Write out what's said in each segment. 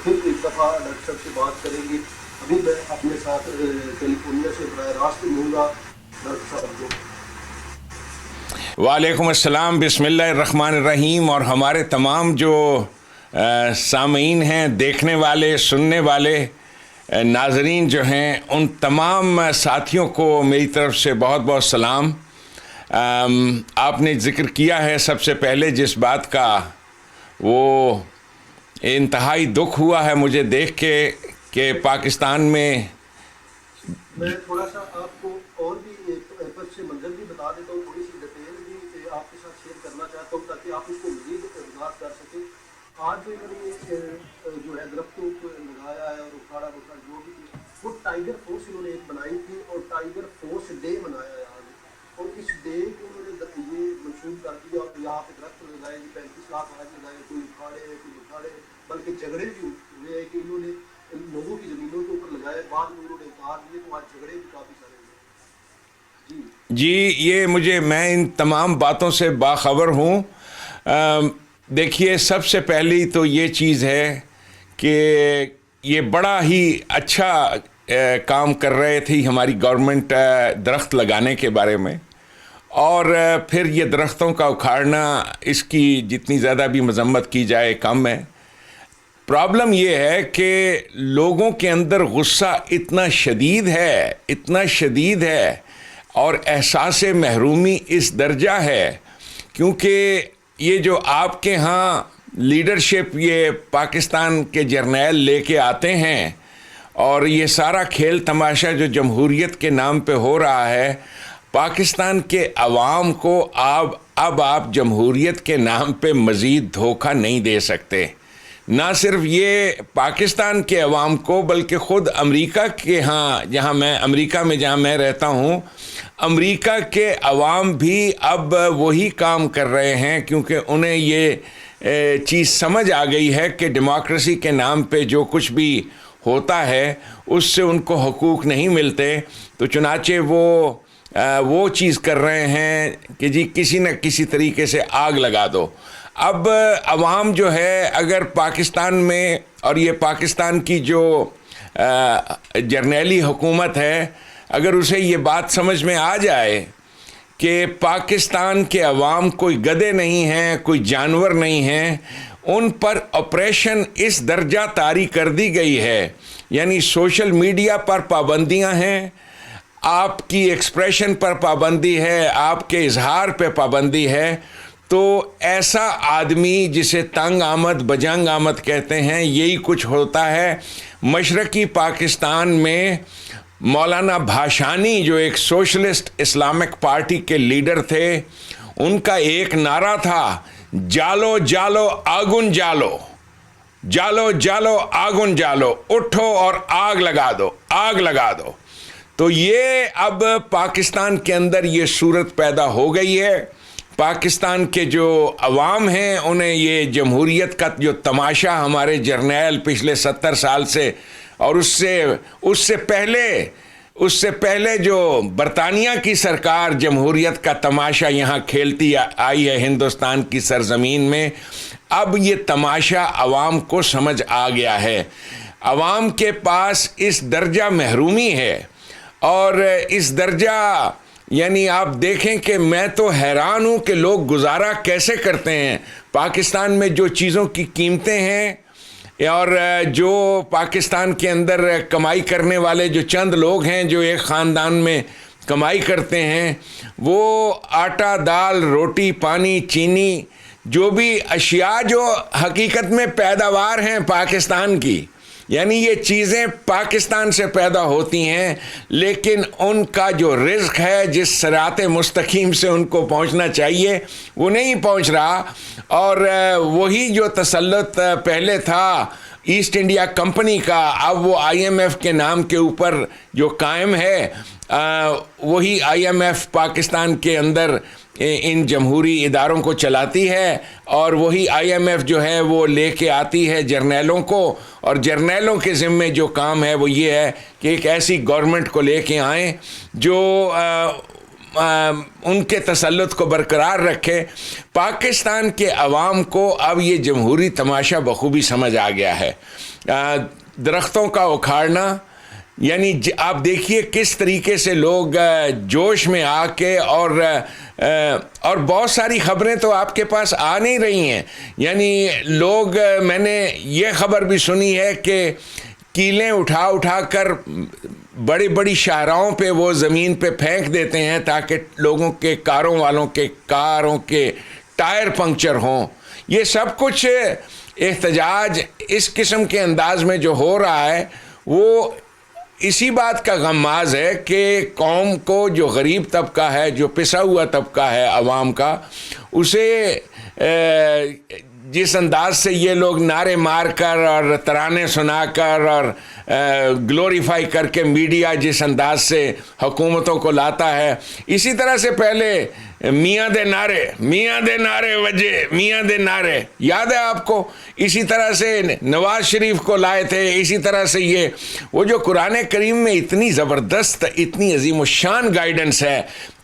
پھر ایک دفعہ ڈاکٹر صاحب سے بات کریں گے. ابھی میں اپنے ساتھ کیلیفورنیا سے براہ راست ملوں گا ڈاکٹر صاحب کو. وعلیکم السلام. بسم اللہ الرحمن الرحیم. اور ہمارے تمام جو سامعین ہیں، دیکھنے والے، سننے والے ناظرین جو ہیں، ان تمام ساتھیوں کو میری طرف سے بہت بہت سلام. آپ نے ذکر کیا ہے سب سے پہلے جس بات کا، وہ انتہائی دکھ ہوا ہے مجھے دیکھ کے کہ پاکستان میں تھوڑا سا آپ کو اور بھی ایک سے منظر بھی بتا دیتا ہوں، تھوڑی سی ڈیٹیل بھی آپ کے ساتھ شیئر کرنا چاہتا ہوں تاکہ آپ اس کو مزید وضاحت کر سکیں. آج جو انہوں نے جو ہے درختوں کو لگایا ہے اور اکھاڑا بکھاڑا جو بھی تھی، وہ ٹائیگر فورس انہوں نے ایک بنائی تھی اور ٹائیگر فورس ڈے منایا ہے آج. اور اس ڈے کو انہوں نے یہ منسوخ کر دیا اور یہاں پہ درخت لگائے گی 35 لاکھ آج لگائے، کوئی اکھاڑے کوئی اکھاڑے، بلکہ جھگڑے بھی ہوئے ہیں کہ انہوں نے لوگوں کی زمینوں کے اوپر لگائے، بعد میں انہوں نے اتار دیے، تو آج جھگڑے بھی کافی سارے ہوئے. جی میں ان تمام باتوں سے باخبر ہوں. دیکھیے، سب سے پہلی تو یہ چیز ہے کہ یہ بڑا ہی اچھا کام کر رہے تھی ہماری گورنمنٹ درخت لگانے کے بارے میں، اور پھر یہ درختوں کا اکھاڑنا، اس کی جتنی زیادہ بھی مذمت کی جائے کم ہے. پرابلم یہ ہے کہ لوگوں کے اندر غصہ اتنا شدید ہے اور احساس محرومی اس درجہ ہے، کیونکہ یہ جو آپ کے ہاں لیڈرشپ یہ پاکستان کے جرنیل لے کے آتے ہیں، اور یہ سارا کھیل تماشا جو جمہوریت کے نام پہ ہو رہا ہے، پاکستان کے عوام کو اب آپ جمہوریت کے نام پہ مزید دھوکہ نہیں دے سکتے. نہ صرف یہ پاکستان کے عوام کو، بلکہ خود امریکہ کے ہاں امریکہ میں جہاں میں رہتا ہوں، امریکہ کے عوام بھی اب وہی کام کر رہے ہیں، کیونکہ انہیں یہ چیز سمجھ آ گئی ہے کہ ڈیموکریسی کے نام پہ جو کچھ بھی ہوتا ہے اس سے ان کو حقوق نہیں ملتے. تو چنانچہ وہ چیز کر رہے ہیں کہ جی کسی نہ کسی طریقے سے آگ لگا دو. اب عوام جو ہے، اگر پاکستان میں، اور یہ پاکستان کی جو جرنیلی حکومت ہے، اگر اسے یہ بات سمجھ میں آ جائے کہ پاکستان کے عوام کوئی گدھے نہیں ہیں، کوئی جانور نہیں ہیں، ان پر آپریشن اس درجہ طاری کر دی گئی ہے، یعنی سوشل میڈیا پر پابندیاں ہیں، آپ کی ایکسپریشن پر پابندی ہے، آپ کے اظہار پہ پابندی ہے. تو ایسا آدمی جسے تنگ آمد بجنگ آمد کہتے ہیں، یہی کچھ ہوتا ہے. مشرقی پاکستان میں مولانا بھاشانی جو ایک سوشلسٹ اسلامک پارٹی کے لیڈر تھے، ان کا ایک نعرہ تھا، جالو جالو آگن جالو، جالو جالو آگن جالو، اٹھو اور آگ لگا دو. تو یہ اب پاکستان کے اندر یہ صورت پیدا ہو گئی ہے. پاکستان کے جو عوام ہیں انہیں یہ جمہوریت کا جو تماشا ہمارے جرنیل پچھلے 70 سال سے، اور اس سے پہلے جو برطانیہ کی سرکار جمہوریت کا تماشا یہاں کھیلتی آئی ہے ہندوستان کی سرزمین میں، اب یہ تماشا عوام کو سمجھ آ گیا ہے. عوام کے پاس اس درجہ محرومی ہے، اور اس درجہ، یعنی آپ دیکھیں کہ میں تو حیران ہوں کہ لوگ گزارا کیسے کرتے ہیں. پاکستان میں جو چیزوں کی قیمتیں ہیں، اور جو پاکستان کے اندر کمائی کرنے والے جو چند لوگ ہیں جو ایک خاندان میں کمائی کرتے ہیں، وہ آٹا دال روٹی پانی چینی جو بھی اشیاء جو حقیقت میں پیداوار ہیں پاکستان کی، یعنی یہ چیزیں پاکستان سے پیدا ہوتی ہیں، لیکن ان کا جو رزق ہے جس صراط مستقیم سے ان کو پہنچنا چاہیے وہ نہیں پہنچ رہا. اور وہی جو تسلط پہلے تھا ایسٹ انڈیا کمپنی کا، اب وہ IMF کے نام کے اوپر جو قائم ہے، وہی IMF پاکستان کے اندر ان جمہوری اداروں کو چلاتی ہے، اور وہی IMF جو ہے وہ لے کے آتی ہے جرنیلوں کو، اور جرنیلوں کے ذمے جو کام ہے وہ یہ ہے کہ ایک ایسی گورنمنٹ کو لے کے آئیں جو ان کے تسلط کو برقرار رکھے. پاکستان کے عوام کو اب یہ جمہوری تماشا بخوبی سمجھ آ گیا ہے. درختوں کا اکھاڑنا، یعنی آپ دیکھیے کس طریقے سے لوگ جوش میں آ کے اور بہت ساری خبریں تو آپ کے پاس آ نہیں رہی ہیں. یعنی لوگ، میں نے یہ خبر بھی سنی ہے کہ کیلیں اٹھا کر بڑی بڑی شاہراہوں پہ وہ زمین پہ پھینک دیتے ہیں تاکہ لوگوں کے کاروں کے ٹائر پنکچر ہوں. یہ سب کچھ احتجاج اس قسم کے انداز میں جو ہو رہا ہے وہ اسی بات کا غماز ہے کہ قوم کو، جو غریب طبقہ ہے، جو پسا ہوا طبقہ ہے عوام کا، اسے جس انداز سے یہ لوگ نعرے مار کر اور ترانے سنا کر اور گلوریفائی کر کے میڈیا جس انداز سے حکومتوں کو لاتا ہے، اسی طرح سے پہلے میاں دے نعرے وجے، میاں دے نعرے یاد ہے آپ کو؟ اسی طرح سے نواز شریف کو لائے تھے. اسی طرح سے وہ جو قرآن کریم میں اتنی زبردست، اتنی عظیم الشان گائیڈنس ہے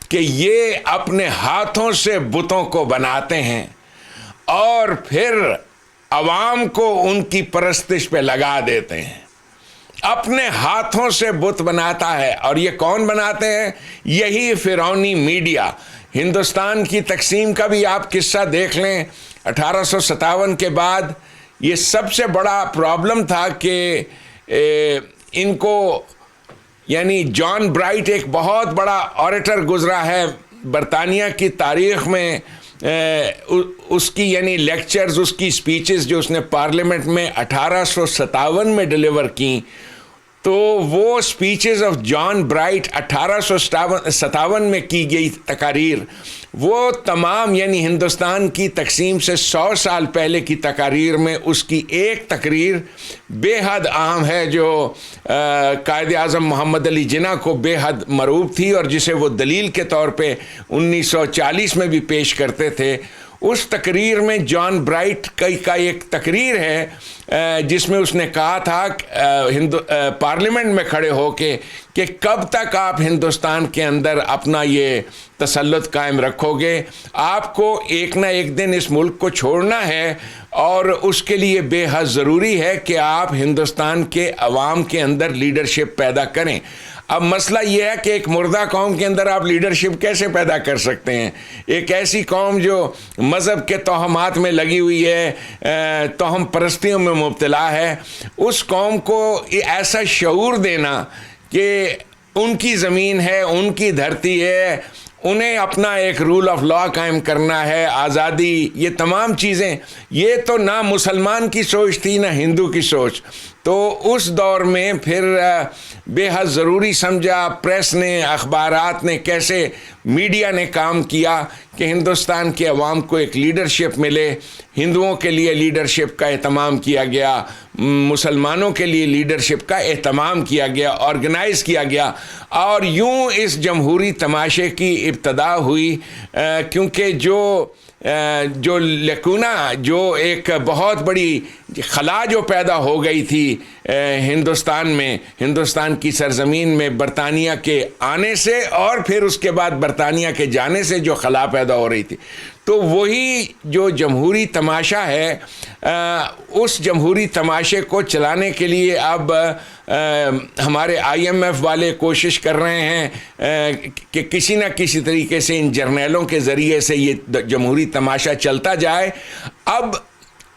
کہ یہ اپنے ہاتھوں سے بتوں کو بناتے ہیں اور پھر عوام کو ان کی پرستش پہ لگا دیتے ہیں. اپنے ہاتھوں سے بت بناتا ہے. اور یہ کون بناتے ہیں؟ یہی فرعونی میڈیا. ہندوستان کی تقسیم کا بھی آپ قصہ دیکھ لیں. 1857 کے بعد یہ سب سے بڑا پرابلم تھا کہ ان کو، یعنی جان برائٹ ایک بہت بڑا آریٹر گزرا ہے برطانیہ کی تاریخ میں. اس کی یعنی لیکچرز، اس کی سپیچز جو اس نے پارلیمنٹ میں 1857 میں ڈیلیور کی، تو وہ سپیچز آف جان برائٹ 1857 میں کی گئی تقاریر، وہ تمام یعنی ہندوستان کی تقسیم سے 100 سال پہلے کی تقاریر میں اس کی ایک تقریر بے حد اہم ہے جو قائد اعظم محمد علی جناح کو بے حد مرعوب تھی اور جسے وہ دلیل کے طور پہ 1940 میں بھی پیش کرتے تھے. اس تقریر میں جان برائٹ کا ایک تقریر ہے جس میں اس نے کہا تھا پارلیمنٹ میں کھڑے ہو کے کہ کب تک آپ ہندوستان کے اندر اپنا یہ تسلط قائم رکھو گے. آپ کو ایک نہ ایک دن اس ملک کو چھوڑنا ہے اور اس کے لیے بے حد ضروری ہے کہ آپ ہندوستان کے عوام کے اندر لیڈرشپ پیدا کریں. اب مسئلہ یہ ہے کہ ایک مردہ قوم کے اندر آپ لیڈرشپ کیسے پیدا کر سکتے ہیں؟ ایک ایسی قوم جو مذہب کے توہمات میں لگی ہوئی ہے، توہم پرستیوں میں مبتلا ہے، اس قوم کو ایسا شعور دینا کہ ان کی زمین ہے، ان کی دھرتی ہے، انہیں اپنا ایک رول آف لا قائم کرنا ہے، آزادی، یہ تمام چیزیں، یہ تو نہ مسلمان کی سوچ تھی نہ ہندو کی سوچ. تو اس دور میں پھر بے حد ضروری سمجھا پریس نے، اخبارات نے، کیسے میڈیا نے کام کیا کہ ہندوستان کے عوام کو ایک لیڈرشپ ملے. ہندوؤں کے لیے لیڈرشپ کا اہتمام کیا گیا، مسلمانوں کے لیے لیڈرشپ کا اہتمام کیا گیا، آرگنائز کیا گیا، اور یوں اس جمہوری تماشے کی ابتدا ہوئی. کیونکہ جو لیکونا، جو ایک بہت بڑی خلا جو پیدا ہو گئی تھی ہندوستان میں، ہندوستان کی سرزمین میں برطانیہ کے آنے سے اور پھر اس کے بعد برطانیہ کے جانے سے جو خلا پیدا ہو رہی تھی، تو وہی جو جمہوری تماشا ہے، اس جمہوری تماشے کو چلانے کے لیے اب ہمارے IMF والے کوشش کر رہے ہیں کہ کسی نہ کسی طریقے سے ان جرنیلوں کے ذریعے سے یہ جمہوری تماشا چلتا جائے. اب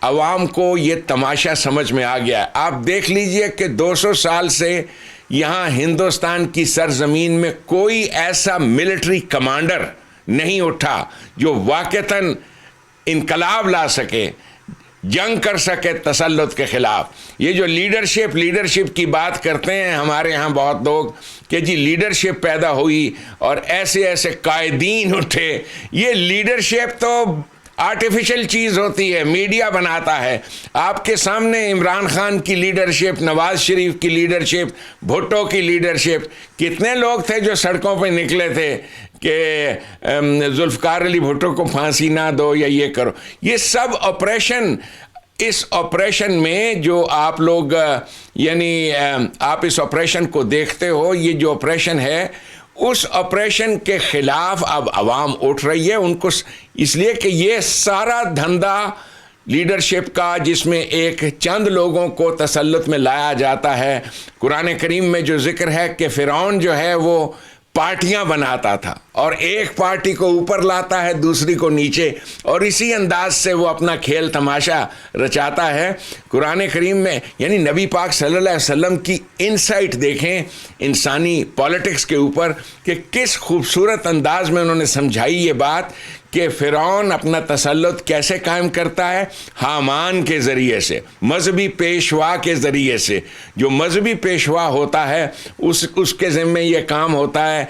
عوام کو یہ تماشا سمجھ میں آ گیا. آپ دیکھ لیجئے کہ 200 سال سے یہاں ہندوستان کی سرزمین میں کوئی ایسا ملٹری کمانڈر نہیں اٹھا جو واقعتاً انقلاب لا سکے، جنگ کر سکے تسلط کے خلاف. یہ جو لیڈرشپ کی بات کرتے ہیں ہمارے ہاں بہت لوگ کہ جی لیڈرشپ پیدا ہوئی اور ایسے قائدین اٹھے، یہ لیڈرشپ تو آرٹیفیشل چیز ہوتی ہے، میڈیا بناتا ہے. آپ کے سامنے عمران خان کی لیڈرشپ، نواز شریف کی لیڈرشپ، بھٹو کی لیڈرشپ، کتنے لوگ تھے جو سڑکوں پہ نکلے تھے کہ ذوالفقار علی بھٹو کو پھانسی نہ دو یا یہ کرو. یہ سب آپریشن، اس آپریشن میں جو آپ لوگ یعنی آپ اس آپریشن کو دیکھتے ہو، یہ جو آپریشن ہے اس آپریشن کے خلاف اب عوام اٹھ رہی ہے ان کو، اس لیے کہ یہ سارا دھندا لیڈرشپ کا جس میں ایک چند لوگوں کو تسلط میں لایا جاتا ہے. قرآن کریم میں جو ذکر ہے کہ فرعون جو ہے وہ پارٹیاں بناتا تھا اور ایک پارٹی کو اوپر لاتا ہے دوسری کو نیچے، اور اسی انداز سے وہ اپنا کھیل تماشا رچاتا ہے. قرآن کریم میں یعنی نبی پاک صلی اللہ علیہ وسلم کی انسائٹ دیکھیں انسانی پالیٹکس کے اوپر کہ کس خوبصورت انداز میں انہوں نے سمجھائی یہ بات کہ فرعون اپنا تسلط کیسے قائم کرتا ہے. حامان کے ذریعے سے، مذہبی پیشوا کے ذریعے سے. جو مذہبی پیشوا ہوتا ہے اس کے ذمے یہ کام ہوتا ہے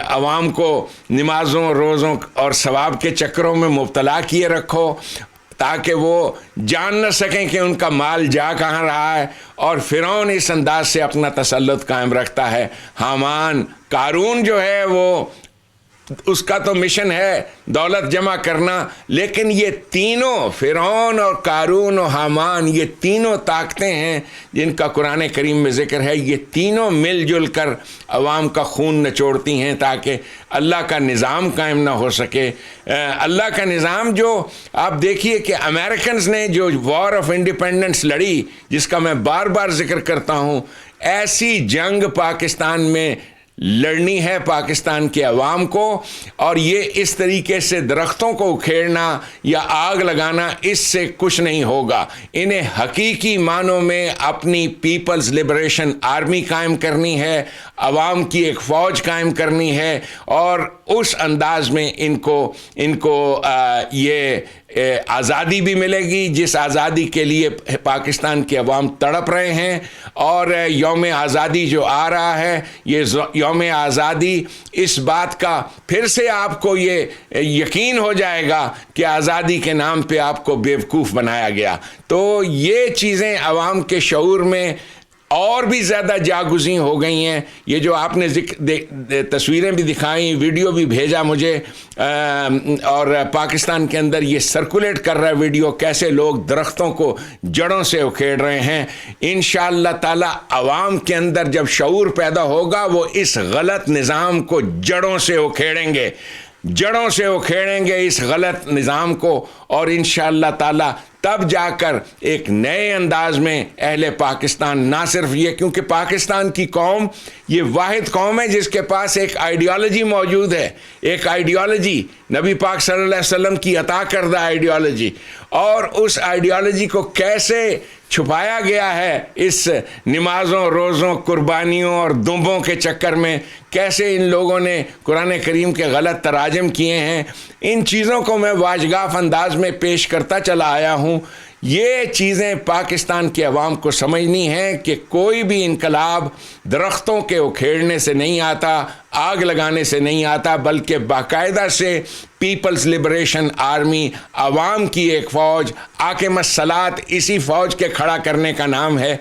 عوام کو نمازوں روزوں اور ثواب کے چکروں میں مبتلا کیے رکھو تاکہ وہ جان نہ سکیں کہ ان کا مال جا کہاں رہا ہے. اور فرعون اس انداز سے اپنا تسلط قائم رکھتا ہے. حامان، قارون جو ہے وہ اس کا تو مشن ہے دولت جمع کرنا، لیکن یہ تینوں فرعون اور قارون اور حامان یہ تینوں طاقتیں ہیں جن کا قرآن کریم میں ذکر ہے. یہ تینوں مل جل کر عوام کا خون نچوڑتی ہیں تاکہ اللہ کا نظام قائم نہ ہو سکے. اللہ کا نظام جو آپ دیکھیے کہ امریکنز نے جو وار آف انڈیپینڈنس لڑی، جس کا میں بار بار ذکر کرتا ہوں، ایسی جنگ پاکستان میں لڑنی ہے پاکستان کے عوام کو. اور یہ اس طریقے سے درختوں کو اکھیڑنا یا آگ لگانا، اس سے کچھ نہیں ہوگا. انہیں حقیقی معنوں میں اپنی پیپلز لبریشن آرمی قائم کرنی ہے، عوام کی ایک فوج قائم کرنی ہے، اور اس انداز میں ان کو یہ آزادی بھی ملے گی جس آزادی کے لیے پاکستان کے عوام تڑپ رہے ہیں. اور یوم آزادی جو آ رہا ہے، یہ یوم آزادی اس بات کا پھر سے آپ کو یہ یقین ہو جائے گا کہ آزادی کے نام پہ آپ کو بیوقوف بنایا گیا. تو یہ چیزیں عوام کے شعور میں اور بھی زیادہ جاگزیں ہو گئی ہیں. یہ جو آپ نے تصویریں بھی دکھائیں، ویڈیو بھی بھیجا مجھے، اور پاکستان کے اندر یہ سرکولیٹ کر رہا ہے ویڈیو، کیسے لوگ درختوں کو جڑوں سے اکھیڑ رہے ہیں. انشاءاللہ تعالی عوام کے اندر جب شعور پیدا ہوگا وہ اس غلط نظام کو جڑوں سے اکھیڑیں گے اس غلط نظام کو. اور انشاءاللہ تعالی تب جا کر ایک نئے انداز میں اہل پاکستان، نہ صرف یہ کیونکہ پاکستان کی قوم یہ واحد قوم ہے جس کے پاس ایک آئیڈیالوجی موجود ہے، ایک آئیڈیالوجی نبی پاک صلی اللہ علیہ وسلم کی عطا کردہ آئیڈیالوجی. اور اس آئیڈیالوجی کو کیسے چھپایا گیا ہے اس نمازوں روزوں قربانیوں اور دمبوں کے چکر میں، کیسے ان لوگوں نے قرآن کریم کے غلط تراجم کیے ہیں. ان چیزوں کو میں واجگاف انداز میں پیش کرتا چلا آیا ہوں. یہ چیزیں پاکستان کے عوام کو سمجھنی ہے کہ کوئی بھی انقلاب درختوں کے اکھیڑنے سے نہیں آتا، آگ لگانے سے نہیں آتا، بلکہ باقاعدہ سے پیپلز لبریشن آرمی، عوام کی ایک فوج، حاکم الصلاۃ، اسی فوج کے کھڑا کرنے کا نام ہے.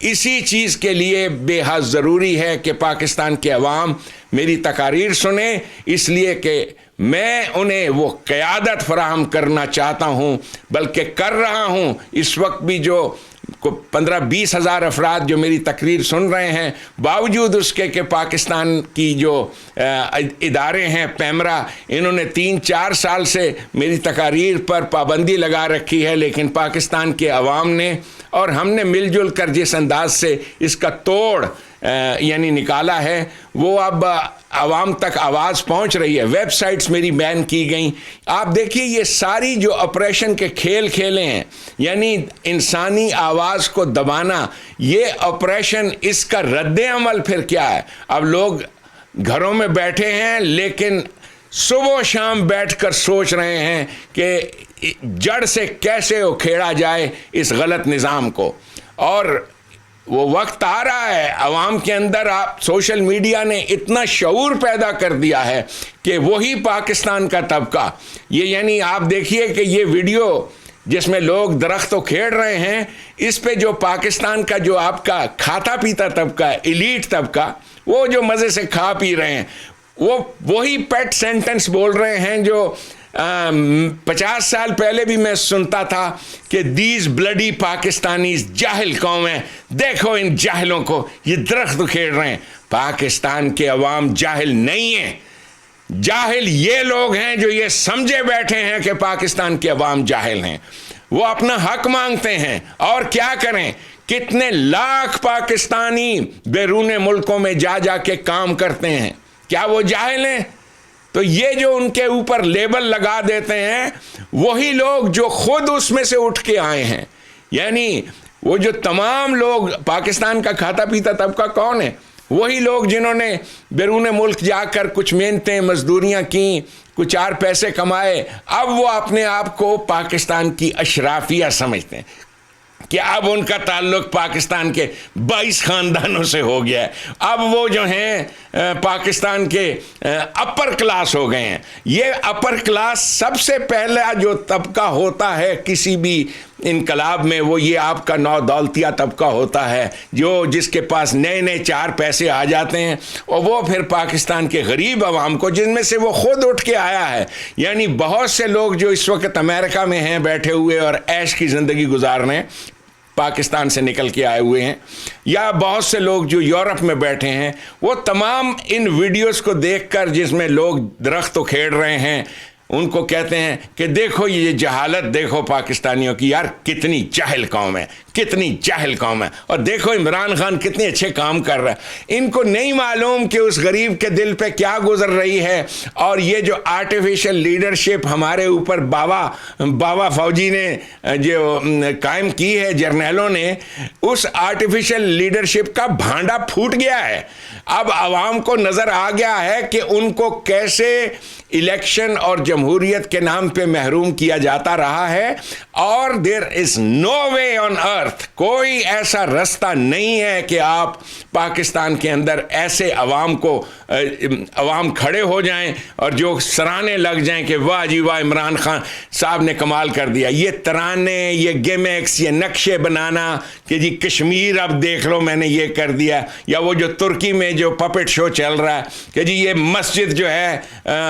اسی چیز کے لیے بے حد ضروری ہے کہ پاکستان کے عوام میری تقاریر سنیں، اس لیے کہ میں انہیں وہ قیادت فراہم کرنا چاہتا ہوں، بلکہ کر رہا ہوں. اس وقت بھی جو 15-20 ہزار افراد جو میری تقریر سن رہے ہیں، باوجود اس کے کہ پاکستان کی جو ادارے ہیں پیمرا، انہوں نے 3-4 سال سے میری تقاریر پر پابندی لگا رکھی ہے، لیکن پاکستان کے عوام نے اور ہم نے مل جل کر جس انداز سے اس کا توڑ یعنی نکالا ہے، وہ اب عوام تک آواز پہنچ رہی ہے. ویب سائٹس میری بین کی گئیں. آپ دیکھیے یہ ساری جو آپریشن کے کھیل کھیلے ہیں، یعنی انسانی آواز کو دبانا، یہ آپریشن، اس کا رد عمل پھر کیا ہے؟ اب لوگ گھروں میں بیٹھے ہیں لیکن صبح و شام بیٹھ کر سوچ رہے ہیں کہ جڑ سے کیسے اکھیڑا جائے اس غلط نظام کو. اور وہ وقت آ رہا ہے عوام کے اندر، آپ سوشل میڈیا نے اتنا شعور پیدا کر دیا ہے کہ وہی پاکستان کا طبقہ، یہ یعنی آپ دیکھیے کہ یہ ویڈیو جس میں لوگ درخت کھیڑ رہے ہیں، اس پہ جو پاکستان کا جو آپ کا کھاتا پیتا طبقہ ہے، ایلیٹ طبقہ، وہ جو مزے سے کھا پی رہے ہیں، وہ وہی پیٹ سینٹنس بول رہے ہیں جو 50 سال پہلے بھی میں سنتا تھا کہ دیز بلڈی پاکستانیز جاہل قوم ہیں، دیکھو ان جاہلوں کو، یہ درخت کھیڑ رہے ہیں. پاکستان کے عوام جاہل نہیں ہیں. جاہل یہ لوگ ہیں جو یہ سمجھے بیٹھے ہیں کہ پاکستان کے عوام جاہل ہیں. وہ اپنا حق مانگتے ہیں اور کیا کریں. کتنے لاکھ پاکستانی بیرون ملکوں میں جا جا کے کام کرتے ہیں. کیا وہ جاہل ہیں؟ تو یہ جو ان کے اوپر لیبل لگا دیتے ہیں وہی لوگ جو خود اس میں سے اٹھ کے آئے ہیں. یعنی وہ جو تمام لوگ پاکستان کا کھاتا پیتا طبقہ کون ہے؟ وہی لوگ جنہوں نے بیرون ملک جا کر کچھ محنتیں مزدوریاں کیں, کچھ 4 پیسے کمائے. اب وہ اپنے آپ کو پاکستان کی اشرافیہ سمجھتے ہیں کہ اب ان کا تعلق پاکستان کے 22 خاندانوں سے ہو گیا ہے. اب وہ جو ہیں پاکستان کے اپر کلاس ہو گئے ہیں. یہ اپر کلاس سب سے پہلا جو طبقہ ہوتا ہے کسی بھی انقلاب میں, وہ یہ آپ کا نو دولتیہ طبقہ ہوتا ہے جس کے پاس نئے نئے 4 پیسے آ جاتے ہیں, اور وہ پھر پاکستان کے غریب عوام کو, جن میں سے وہ خود اٹھ کے آیا ہے. یعنی بہت سے لوگ جو اس وقت امریکہ میں ہیں بیٹھے ہوئے اور عیش کی زندگی گزار رہے ہیں, پاکستان سے نکل کے آئے ہوئے ہیں, یا بہت سے لوگ جو یورپ میں بیٹھے ہیں, وہ تمام ان ویڈیوز کو دیکھ کر جس میں لوگ درخت کھیڑ رہے ہیں, ان کو کہتے ہیں کہ دیکھو یہ جہالت دیکھو پاکستانیوں کی, یار کتنی جاہل قوم ہے, کتنی جاہل قوم ہے. اور دیکھو عمران خان کتنے اچھے کام کر رہا ہے. ان کو نہیں معلوم کہ اس غریب کے دل پہ کیا گزر رہی ہے. اور یہ جو آرٹیفیشل لیڈرشپ ہمارے اوپر باوا فوجی نے جو قائم کی ہے, جرنیلوں نے, اس آرٹیفیشل لیڈرشپ کا بھانڈا پھوٹ گیا ہے. اب عوام کو نظر آ گیا ہے کہ ان کو کیسے الیکشن اور جمہوریت کے نام پہ محروم کیا جاتا رہا ہے. اور دیر از نو وے آن ارتھ, کوئی ایسا رستہ نہیں ہے کہ آپ پاکستان کے اندر ایسے عوام کھڑے ہو جائیں اور جو سرانے لگ جائیں کہ واہ جی واہ عمران خان صاحب نے کمال کر دیا. یہ ترانے, یہ گیمکس, یہ نقشے بنانا کہ جی کشمیر اب دیکھ لو میں نے یہ کر دیا, یا وہ جو ترکی میں جو پپٹ شو چل رہا ہے کہ جی یہ مسجد جو ہے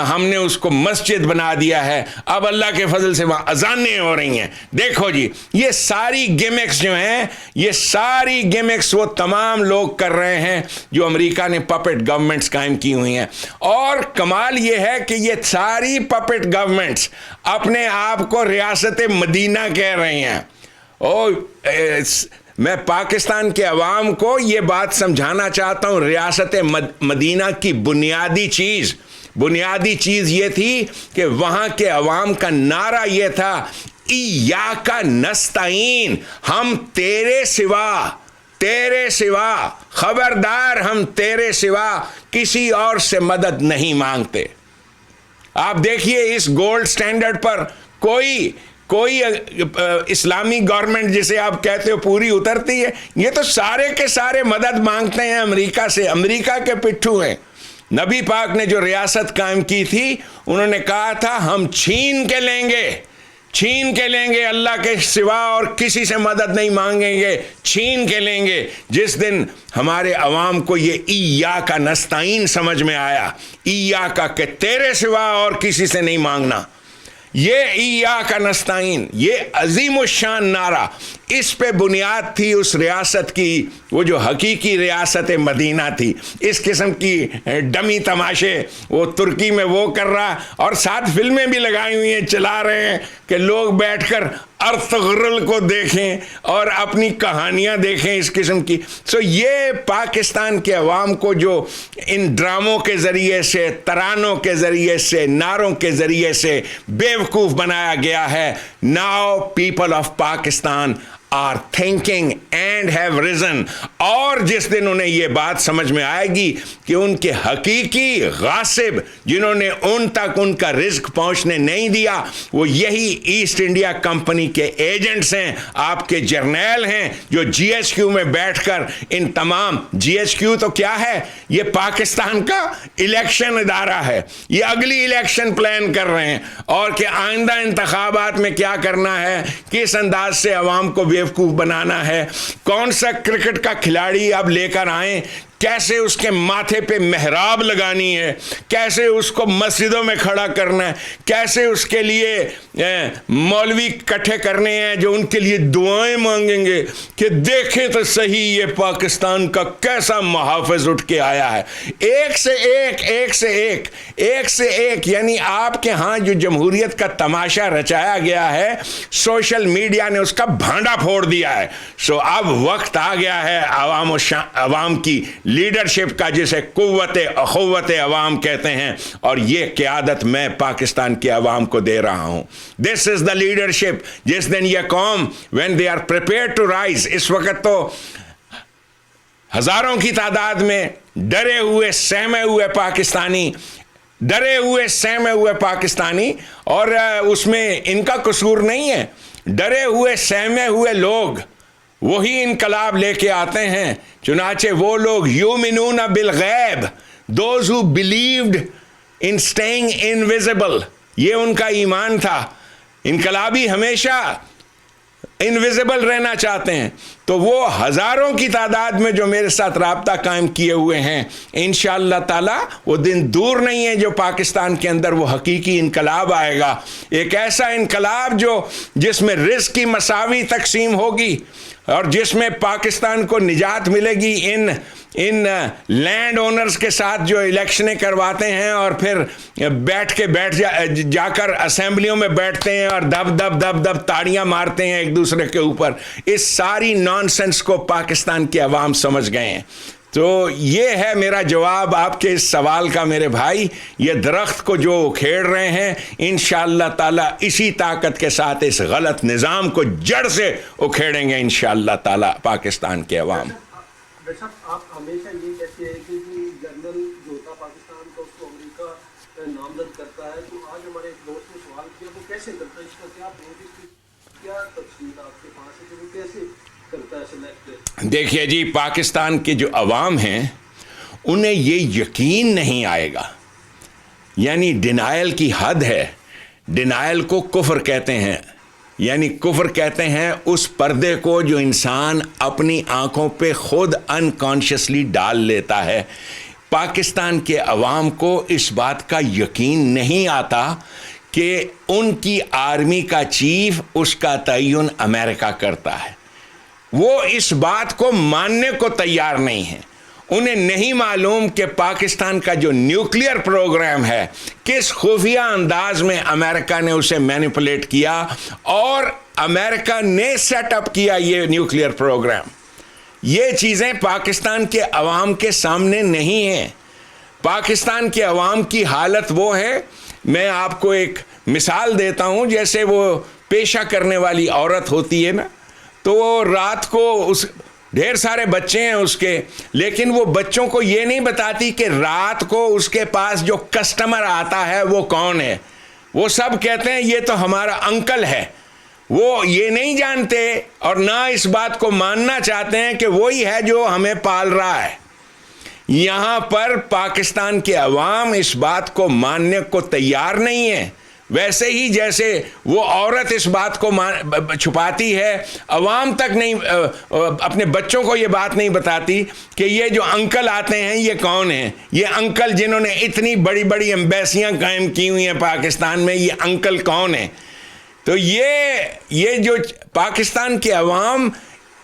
ہم نے اس کو مسجد بنا دیا ہے, اب اللہ کے فضل سے وہاں اذانیں ہو رہی ہیں. دیکھو جی یہ ساری گیمکس جو ہیں, یہ ساری گیمکس وہ تمام لوگ کر رہے ہیں جو امریکہ نے پپٹ گورنمنٹس قائم کی ہوئی ہیں. اور کمال یہ ہے کہ یہ ساری پپٹ گورنمنٹس اپنے آپ کو ریاست مدینہ کہہ رہے ہیں. میں پاکستان کے عوام کو یہ بات سمجھانا چاہتا ہوں, ریاست مدینہ کی بنیادی چیز یہ تھی کہ وہاں کے عوام کا نعرہ یہ تھا ایاک نستعین, ہم تیرے سوا خبردار, ہم تیرے سوا کسی اور سے مدد نہیں مانگتے. آپ دیکھیے اس گولڈ سٹینڈرڈ پر کوئی اسلامی گورنمنٹ جسے آپ کہتے ہو پوری اترتی ہے. یہ تو سارے کے سارے مدد مانگتے ہیں امریکہ سے, امریکہ کے پٹھو ہیں. نبی پاک نے جو ریاست قائم کی تھی, انہوں نے کہا تھا ہم چھین کے لیں گے, اللہ کے سوا اور کسی سے مدد نہیں مانگیں گے, چھین کے لیں گے. جس دن ہمارے عوام کو یہ ایاک نستعین سمجھ میں آیا, ایاک کہ تیرے سوا اور کسی سے نہیں مانگنا, یہ ایاک نستعین, یہ عظیم الشان نعرہ, اس پہ بنیاد تھی اس ریاست کی, وہ جو حقیقی ریاست مدینہ تھی. اس قسم کی ڈمی تماشے وہ ترکی میں وہ کر رہا, اور ساتھ فلمیں بھی لگائی ہوئی ہیں, چلا رہے ہیں کہ لوگ بیٹھ کر ارطغرل کو دیکھیں اور اپنی کہانیاں دیکھیں اس قسم کی. یہ پاکستان کے عوام کو جو ان ڈراموں کے ذریعے سے, ترانوں کے ذریعے سے, نعروں کے ذریعے سے بیوقوف بنایا گیا ہے. Now people of Pakistan are thinking and have risen. اور جس دن انہیں یہ بات سمجھ میں آئے گی کہ ان کے حقیقی غاصب جنہوں نے ان تک ان کا رزق پہنچنے نہیں دیا, وہ یہی ایسٹ انڈیا کمپنی کے ایجنٹس ہیں, آپ کے جرنیل ہیں, جو جی ایچ کیو میں بیٹھ کر ان تمام, جی ایچ کیو تو کیا ہے, یہ پاکستان کا الیکشن ادارہ ہے, یہ اگلی الیکشن پلان کر رہے ہیں, اور کہ آئندہ انتخابات میں کیا کرنا ہے, کس انداز سے عوام کو بیوقوف بنانا ہے, کون سا کرکٹ کا کھلاڑی اب لے کر آئیں, کیسے اس کے ماتھے پہ محراب لگانی ہے، کیسے اس کو مسجدوں میں کھڑا کرنا ہے، کیسے اس کے لیے مولوی اکٹھے کرنے ہیں جو ان کے لیے دعائیں مانگیں گے کہ دیکھیں تو صحیح یہ پاکستان کا کیسا محافظ اٹھ کے آیا ہے، ایک سے ایک یعنی آپ کے ہاں جو جمہوریت کا تماشا رچایا گیا ہے سوشل میڈیا نے اس کا بھانڈا پھوڑ دیا ہے۔ سو اب وقت آ گیا ہے عوام کی لیڈرشپ کا، جسے قوت اخوت عوام کہتے ہیں، اور یہ قیادت میں پاکستان کے عوام کو دے رہا ہوں۔ دس از دا لیڈرشپ۔ جس دن یہ قوم when they are prepared to rise، اس وقت تو ہزاروں کی تعداد میں ڈرے ہوئے سہمے ہوئے پاکستانی، اور اس میں ان کا قصور نہیں ہے، ڈرے ہوئے سہمے ہوئے لوگ وہی انقلاب لے کے آتے ہیں۔ چنانچہ وہ لوگ یؤمنون بالغیب، those who believed in staying invisible، یہ ان کا ایمان تھا۔ انقلابی ہمیشہ انویزیبل رہنا چاہتے ہیں، تو وہ ہزاروں کی تعداد میں جو میرے ساتھ رابطہ قائم کیے ہوئے ہیں، انشاءاللہ تعالی وہ دن دور نہیں ہے جو پاکستان کے اندر وہ حقیقی انقلاب آئے گا، ایک ایسا انقلاب جس میں رزق کی مساوی تقسیم ہوگی، اور جس میں پاکستان کو نجات ملے گی ان لینڈ اونرز کے ساتھ جو الیکشنیں کرواتے ہیں اور پھر جا کر اسمبلیوں میں بیٹھتے ہیں اور دب تاڑیاں مارتے ہیں ایک دوسرے کے اوپر۔ اس ساری نان سینس کو پاکستان کے عوام سمجھ گئے ہیں۔ تو یہ ہے میرا جواب آپ کے اس سوال کا میرے بھائی۔ یہ درخت کو جو کھیڑ رہے ہیں انشاءاللہ تعالی اسی طاقت کے ساتھ اس غلط نظام کو جڑ سے اکھیڑیں گے انشاءاللہ تعالی پاکستان کے عوام۔ ڈاکٹر صاحب، آپ ہمیشہ یہ کہتے ہیں کہ جنرل جو ہوتا پاکستان کا اس کو امریکہ نامزد کرتا ہے، تو آج ہمارے ایک دوست نے سوال کیا وہ کیسے کرتا ہے، اس کا کیا تفصیل آپ کے پاس ہے کہ وہ کیسے کرتا ہے سلیکٹ؟ دیکھیے جی، پاکستان کے جو عوام ہیں انہیں یہ یقین نہیں آئے گا، یعنی ڈینائل کی حد ہے۔ ڈینائل کو کفر کہتے ہیں، یعنی کفر کہتے ہیں اس پردے کو جو انسان اپنی آنکھوں پہ خود انکانشیسلی ڈال لیتا ہے۔ پاکستان کے عوام کو اس بات کا یقین نہیں آتا کہ ان کی آرمی کا چیف اس کا تعین امریکہ کرتا ہے، وہ اس بات کو ماننے کو تیار نہیں ہیں۔ انہیں نہیں معلوم کہ پاکستان کا جو نیوکلیئر پروگرام ہے کس خفیہ انداز میں امریکہ نے اسے مینیپولیٹ کیا، اور امریکہ نے سیٹ اپ کیا یہ نیوکلیئر پروگرام۔ یہ چیزیں پاکستان کے عوام کے سامنے نہیں ہیں۔ پاکستان کے عوام کی حالت وہ ہے، میں آپ کو ایک مثال دیتا ہوں، جیسے وہ پیشہ کرنے والی عورت ہوتی ہے نا، تو وہ رات کو ڈھیر سارے بچے ہیں اس کے، لیکن وہ بچوں کو یہ نہیں بتاتی کہ رات کو اس کے پاس جو کسٹمر آتا ہے وہ کون ہے۔ وہ سب کہتے ہیں یہ تو ہمارا انکل ہے۔ وہ یہ نہیں جانتے اور نہ اس بات کو ماننا چاہتے ہیں کہ وہی ہے جو ہمیں پال رہا ہے۔ یہاں پر پاکستان کے عوام اس بات کو ماننے کو تیار نہیں ہے، ویسے ہی جیسے وہ عورت اس بات کو چھپاتی ہے، عوام تک نہیں، اپنے بچوں کو یہ بات نہیں بتاتی کہ یہ جو انکل آتے ہیں یہ کون ہیں، یہ انکل جنہوں نے اتنی بڑی بڑی ایمبیسیاں قائم کی ہوئی ہیں پاکستان میں، یہ انکل کون ہیں۔ تو یہ جو پاکستان کے عوام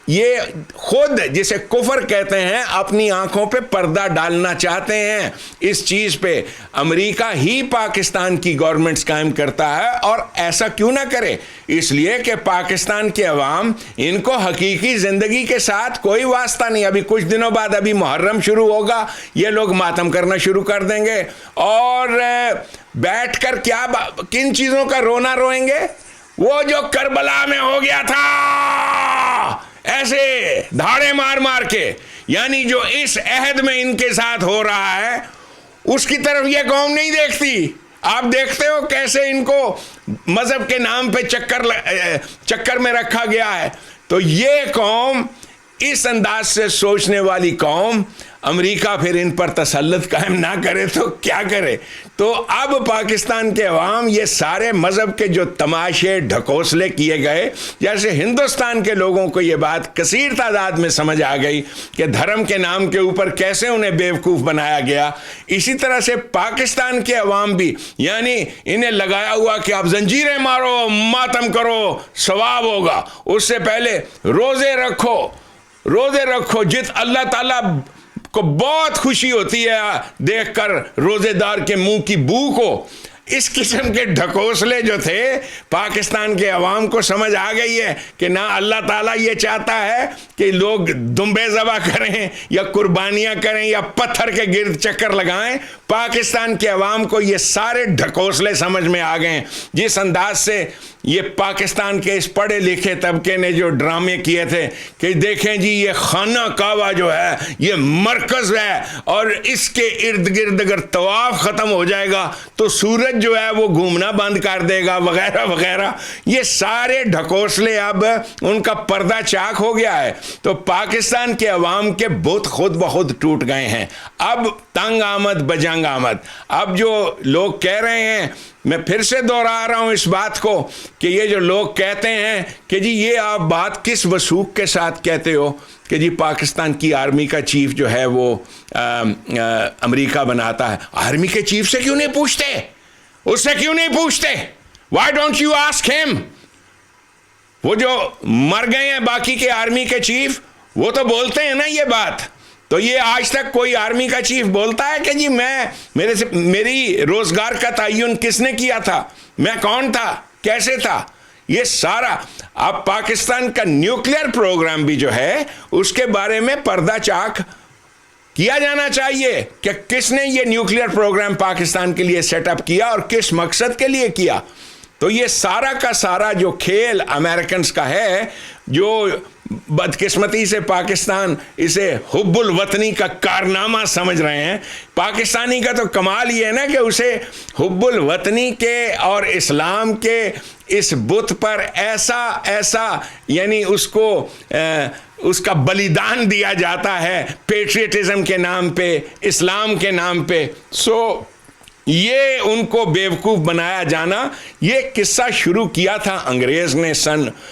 یہ خود جسے کفر کہتے ہیں اپنی آنکھوں پہ پردہ ڈالنا چاہتے ہیں اس چیز پہ۔ امریکہ ہی پاکستان کی گورنمنٹس قائم کرتا ہے، اور ایسا کیوں نہ کرے، اس لیے کہ پاکستان کے عوام ان کو حقیقی زندگی کے ساتھ کوئی واسطہ نہیں۔ ابھی کچھ دنوں بعد ابھی محرم شروع ہوگا، یہ لوگ ماتم کرنا شروع کر دیں گے، اور بیٹھ کر کن چیزوں کا رونا روئیں گے؟ وہ جو کربلا میں ہو گیا تھا ایسے دھاڑے مار مار کے، یعنی جو اس عہد میں ان کے ساتھ ہو رہا ہے اس کی طرف یہ قوم نہیں دیکھتی۔ آپ دیکھتے ہو کیسے ان کو مذہب کے نام پہ چکر میں رکھا گیا ہے۔ تو یہ قوم اس انداز سے سوچنے والی قوم امریکہ پھر ان پر تسلط قائم نہ کرے تو کیا کرے؟ تو اب پاکستان کے عوام یہ سارے مذہب کے جو تماشے ڈھکوسلے کیے گئے، جیسے ہندوستان کے لوگوں کو یہ بات کثیر تعداد میں سمجھ آ گئی کہ دھرم کے نام کے اوپر کیسے انہیں بیوقوف بنایا گیا، اسی طرح سے پاکستان کے عوام بھی، یعنی انہیں لگایا ہوا کہ آپ زنجیریں مارو، ماتم کرو، ثواب ہوگا، اس سے پہلے روزے رکھو، جت اللہ تعالیٰ کو بہت خوشی ہوتی ہے دیکھ کر روزے دار کے منہ کی بو کو۔ اس قسم کے ڈھکوسلے جو تھے پاکستان کے عوام کو سمجھ آ گئی ہے کہ نہ اللہ تعالیٰ یہ چاہتا ہے کہ لوگ دمبے ذبح کریں یا قربانیاں کریں یا پتھر کے گرد چکر لگائیں۔ پاکستان کے عوام کو یہ سارے ڈھکوسلے سمجھ میں آ گئے، جس انداز سے یہ پاکستان کے اس پڑھے لکھے طبقے نے جو ڈرامے کیے تھے کہ دیکھیں جی یہ خانہ کعبہ جو ہے یہ مرکز ہے اور اس کے ارد گرد اگر طواف ختم ہو جائے گا تو سورج جو ہے وہ گھومنا بند کر دے گا وغیرہ وغیرہ، یہ سارے ڈھکوسلے اب ان کا پردہ چاک ہو گیا ہے۔ تو پاکستان کے عوام کے بت خود بخود ٹوٹ گئے ہیں۔ اب تنگ آمد بجنگ آمد، اب جو لوگ کہہ رہے ہیں، میں پھر سے دوہرا رہا ہوں اس بات کو کہ یہ جو لوگ کہتے ہیں کہ جی یہ آپ بات کس وثوق کے ساتھ کہتے ہو کہ جی پاکستان کی آرمی کا چیف جو ہے وہ امریکہ بناتا ہے، آرمی کے چیف سے کیوں نہیں پوچھتے؟ اس سے کیوں نہیں پوچھتے؟ Why don't you ask him؟ وہ جو مر گئے ہیں باقی کے آرمی کے چیف وہ تو بولتے ہیں نا یہ بات، تو یہ آج تک کوئی آرمی کا چیف بولتا ہے کہ جی میری روزگار کا تعین کس نے کیا تھا، میں کون تھا، کیسے تھا؟ یہ سارا اب پاکستان کا نیوکلیئر پروگرام بھی جو ہے اس کے بارے میں پردہ چاک کیا جانا چاہیے کہ کس نے یہ نیوکلیئر پروگرام پاکستان کے لیے سیٹ اپ کیا اور کس مقصد کے لیے کیا۔ تو یہ سارا کا سارا جو کھیل امریکنز کا ہے، جو بدقسمتی سے پاکستان اسے حب الوطنی کا کارنامہ سمجھ رہے ہیں۔ پاکستانی کا تو کمال یہ ہے نا کہ اسے حب الوطنی کے اور اسلام کے اس بت پر ایسا یعنی اس کا بلیدان دیا جاتا ہے پیٹریٹزم کے نام پہ، اسلام کے نام پہ۔ یہ ان کو بیوقوف بنایا جانا، یہ قصہ شروع کیا تھا انگریز نے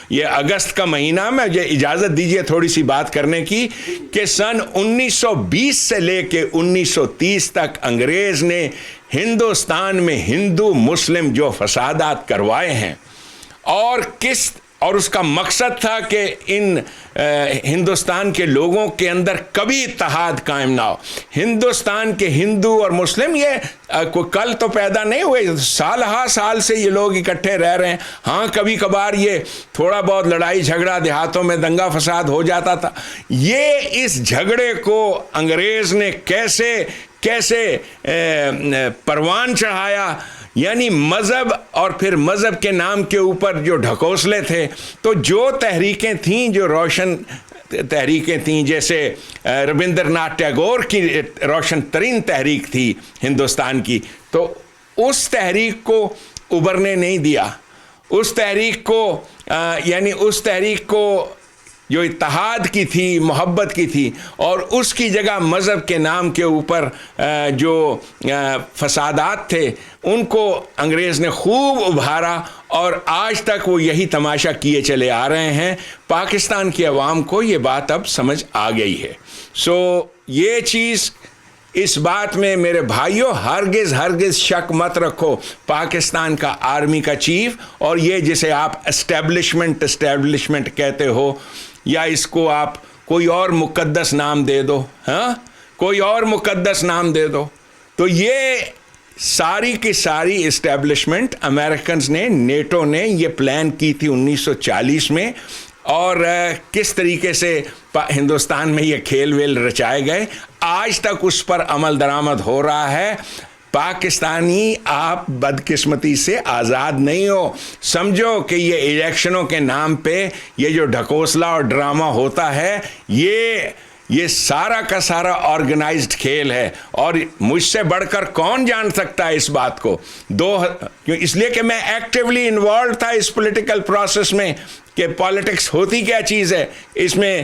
یہ اگست کا مہینہ میں، مجھے اجازت دیجئے تھوڑی سی بات کرنے کی، کہ 1920 سے لے کے 1930 تک انگریز نے ہندوستان میں ہندو مسلم جو فسادات کروائے ہیں اور اس کا مقصد تھا کہ ان ہندوستان کے لوگوں کے اندر کبھی اتحاد قائم نہ ہو۔ ہندوستان کے ہندو اور مسلم یہ کوئی کل تو پیدا نہیں ہوئے، سال سے یہ لوگ اکٹھے رہ رہے ہیں۔ ہاں کبھی کبھار یہ تھوڑا بہت لڑائی جھگڑا دیہاتوں میں دنگا فساد ہو جاتا تھا۔ یہ اس جھگڑے کو انگریز نے کیسے پروان چڑھایا، یعنی مذہب اور پھر مذہب کے نام کے اوپر جو ڈھکوسلے تھے۔ تو جو تحریکیں تھیں، جو روشن تحریکیں تھیں، جیسے ربندر ناتھ ٹیگور کی روشن ترین تحریک تھی ہندوستان کی، تو اس تحریک کو ابھرنے نہیں دیا۔ اس تحریک کو جو اتحاد کی تھی، محبت کی تھی، اور اس کی جگہ مذہب کے نام کے اوپر جو فسادات تھے ان کو انگریز نے خوب ابھارا، اور آج تک وہ یہی تماشا کیے چلے آ رہے ہیں۔ پاکستان کی عوام کو یہ بات اب سمجھ آ گئی ہے۔ یہ چیز، اس بات میں میرے بھائیوں ہرگز شک مت رکھو، پاکستان کا آرمی کا چیف، اور یہ جسے آپ اسٹیبلشمنٹ کہتے ہو، یا اس کو آپ کوئی اور مقدس نام دے دو، کوئی اور مقدس نام دے دو، تو یہ ساری کی ساری اسٹیبلشمنٹ امریکنز نے، نیٹو نے یہ پلان کی تھی 1940 میں، اور کس طریقے سے ہندوستان میں یہ کھیل ویل رچائے گئے، آج تک اس پر عمل درآمد ہو رہا ہے۔ پاکستانی آپ بدقسمتی سے آزاد نہیں ہو۔ سمجھو کہ یہ الیکشنوں کے نام پہ یہ جو ڈھکوسلا اور ڈرامہ ہوتا ہے، یہ سارا کا سارا آرگنائزڈ کھیل ہے، اور مجھ سے بڑھ کر کون جان سکتا ہے اس بات کو؟ اس لیے کہ میں ایکٹیولی انوالوڈ تھا اس پولیٹیکل پروسیس میں، کہ پالیٹکس ہوتی کیا چیز ہے، اس میں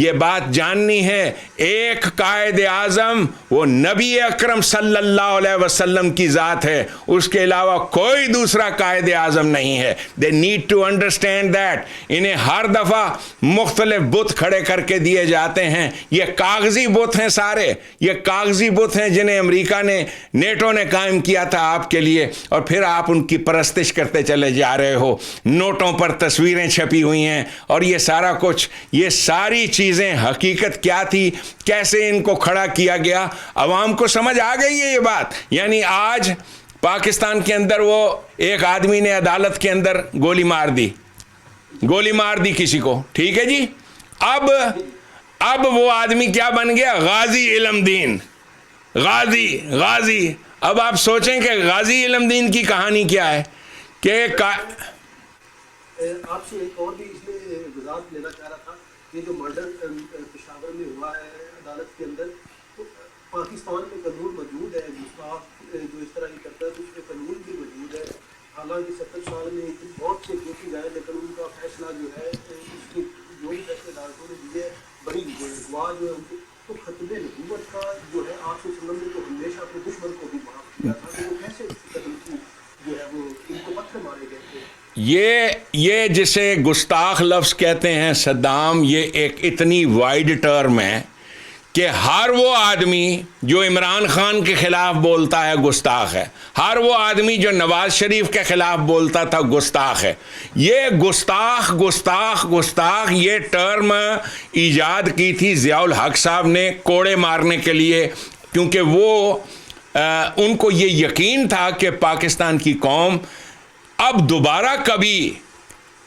یہ بات جاننی ہے ایک قائد اعظم وہ نبی اکرم صلی اللہ علیہ وسلم کی ذات ہے, اس کے علاوہ کوئی دوسرا قائد اعظم نہیں ہے. They need to understand that. انہیں ہر دفعہ مختلف بت کھڑے کر کے دیے جاتے ہیں. یہ کاغذی بت ہیں سارے, یہ کاغذی بت ہیں جنہیں امریکہ نے, نیٹو نے قائم کیا تھا آپ کے لیے, اور پھر آپ ان کی پرستش کرتے چلے جا رہے ہو. نوٹوں پر تصویریں چھپی ہوئی ہیں اور یہ سارا کچھ, یہ ساری چیزیں حقیقت کیا تھی, کیسے ان کو کھڑا کیا گیا, عوام کو سمجھ آ گئی ہے یہ بات. یعنی آج پاکستان کے اندر وہ ایک آدمی نے عدالت کے اندر گولی مار دی کسی کو, ٹھیک ہے جی. اب وہ آدمی کیا بن گیا, غازی علم دین. غازی. اب آپ سوچیں کہ غازی علم دین کی کہانی کیا ہے کہ آپ سے ایک اور بھی اس میں وضاحت لینا چاہ رہا تھا. یہ جو مرڈر پشاور میں ہوا ہے عدالت کے اندر, تو پاکستان میں قانون موجود ہے, گستاخ جو اس طرح یہ کرتا ہے تو اس میں قانون بھی موجود ہے. حالانکہ 70 سال میں بہت سے کیسز آئے, لیکن ان کا فیصلہ جو ہے اس کی جو بھی فیصلے عدالتوں نے دیے بڑی گواہ جو ہے ان کو. تو ختم نبوت کا جو ہے آپ سے سلم نے تو ہمیشہ اپنے دشمن کو بھی معاف کیا تھا, کہ وہ کیسے قتل کی جو ہے وہ ان کو پتھر مارے گئے تھے. یہ جسے گستاخ لفظ کہتے ہیں صدام, یہ ایک اتنی وائڈ ٹرم ہے کہ ہر وہ آدمی جو عمران خان کے خلاف بولتا ہے گستاخ ہے, ہر وہ آدمی جو نواز شریف کے خلاف بولتا تھا گستاخ ہے. یہ گستاخ یہ ٹرم ایجاد کی تھی ضیاء الحق صاحب نے کوڑے مارنے کے لیے, کیونکہ وہ ان کو یہ یقین تھا کہ پاکستان کی قوم اب دوبارہ کبھی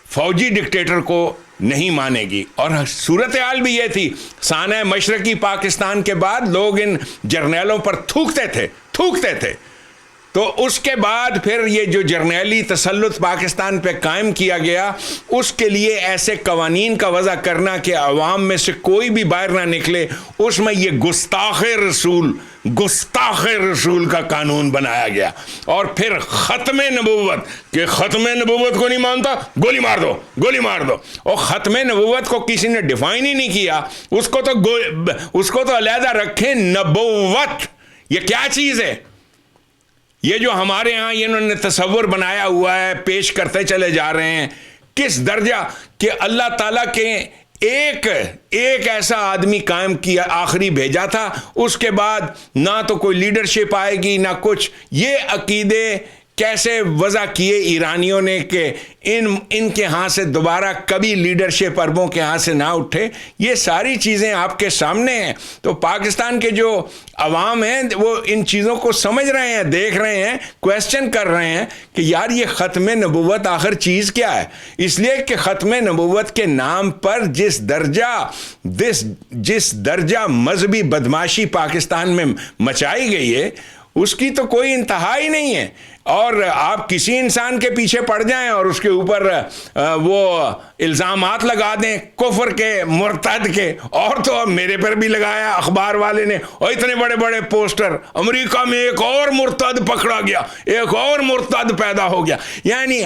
فوجی ڈکٹیٹر کو نہیں مانے گی. اور صورتحال بھی یہ تھی, سانحہ مشرقی پاکستان کے بعد لوگ ان جرنیلوں پر تھوکتے تھے. تو اس کے بعد پھر یہ جو جرنیلی تسلط پاکستان پہ قائم کیا گیا, اس کے لیے ایسے قوانین کا وضع کرنا کہ عوام میں سے کوئی بھی باہر نہ نکلے, اس میں یہ گستاخ رسول کا قانون بنایا گیا. اور پھر ختم نبوت, کہ ختم نبوت کو نہیں مانتا گولی مار دو. اور ختم نبوت کو کسی نے ڈیفائن ہی نہیں کیا, اس کو تو علیحدہ رکھیں. نبوت یہ کیا چیز ہے؟ یہ جو ہمارے ہاں انہوں نے تصور بنایا ہوا ہے, پیش کرتے چلے جا رہے ہیں, کس درجہ کہ اللہ تعالیٰ کے ایک ایسا آدمی قائم کیا, آخری بھیجا تھا, اس کے بعد نہ تو کوئی لیڈرشپ آئے گی نہ کچھ. یہ عقیدے کیسے وضع کیے ایرانیوں نے کہ ان کے ہاں سے دوبارہ کبھی لیڈرشپ عربوں کے ہاں سے نہ اٹھے. یہ ساری چیزیں آپ کے سامنے ہیں. تو پاکستان کے جو عوام ہیں وہ ان چیزوں کو سمجھ رہے ہیں, دیکھ رہے ہیں, کویسچن کر رہے ہیں کہ یار یہ ختم نبوت آخر چیز کیا ہے. اس لیے کہ ختم نبوت کے نام پر جس درجہ مذہبی بدماشی پاکستان میں مچائی گئی ہے اس کی تو کوئی انتہا ہی نہیں ہے. اور آپ کسی انسان کے پیچھے پڑ جائیں اور اس کے اوپر وہ الزامات لگا دیں کفر کے, مرتد کے, اور تو میرے پر بھی لگایا اخبار والے نے, اور اتنے بڑے بڑے پوسٹر, امریکہ میں ایک اور مرتد پکڑا گیا, ایک اور مرتد پیدا ہو گیا. یعنی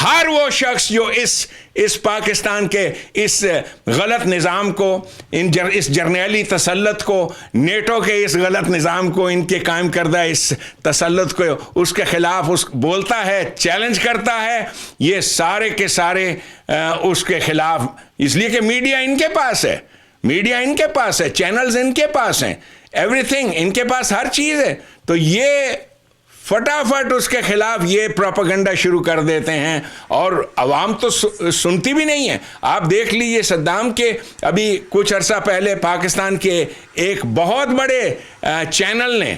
ہر وہ شخص جو اس پاکستان کے اس غلط نظام کو, اس جرنیلی تسلط کو, نیٹو کے اس غلط نظام کو, ان کے قائم کردہ اس تسلط کو, اس کے خلاف بولتا ہے, چیلنج کرتا ہے. یہ سارے کے سارے اس کے خلاف, اس لیے کہ میڈیا ان کے پاس ہے, چینلز ان کے پاس ہیں, ایوری تھنگ ان کے پاس, ہر چیز ہے. تو یہ فٹافٹ اس کے خلاف یہ پروپیگنڈا شروع کر دیتے ہیں, اور عوام تو سنتی بھی نہیں ہے. آپ دیکھ لیجیے صدام کے ابھی کچھ عرصہ پہلے پاکستان کے ایک بہت بڑے چینل نے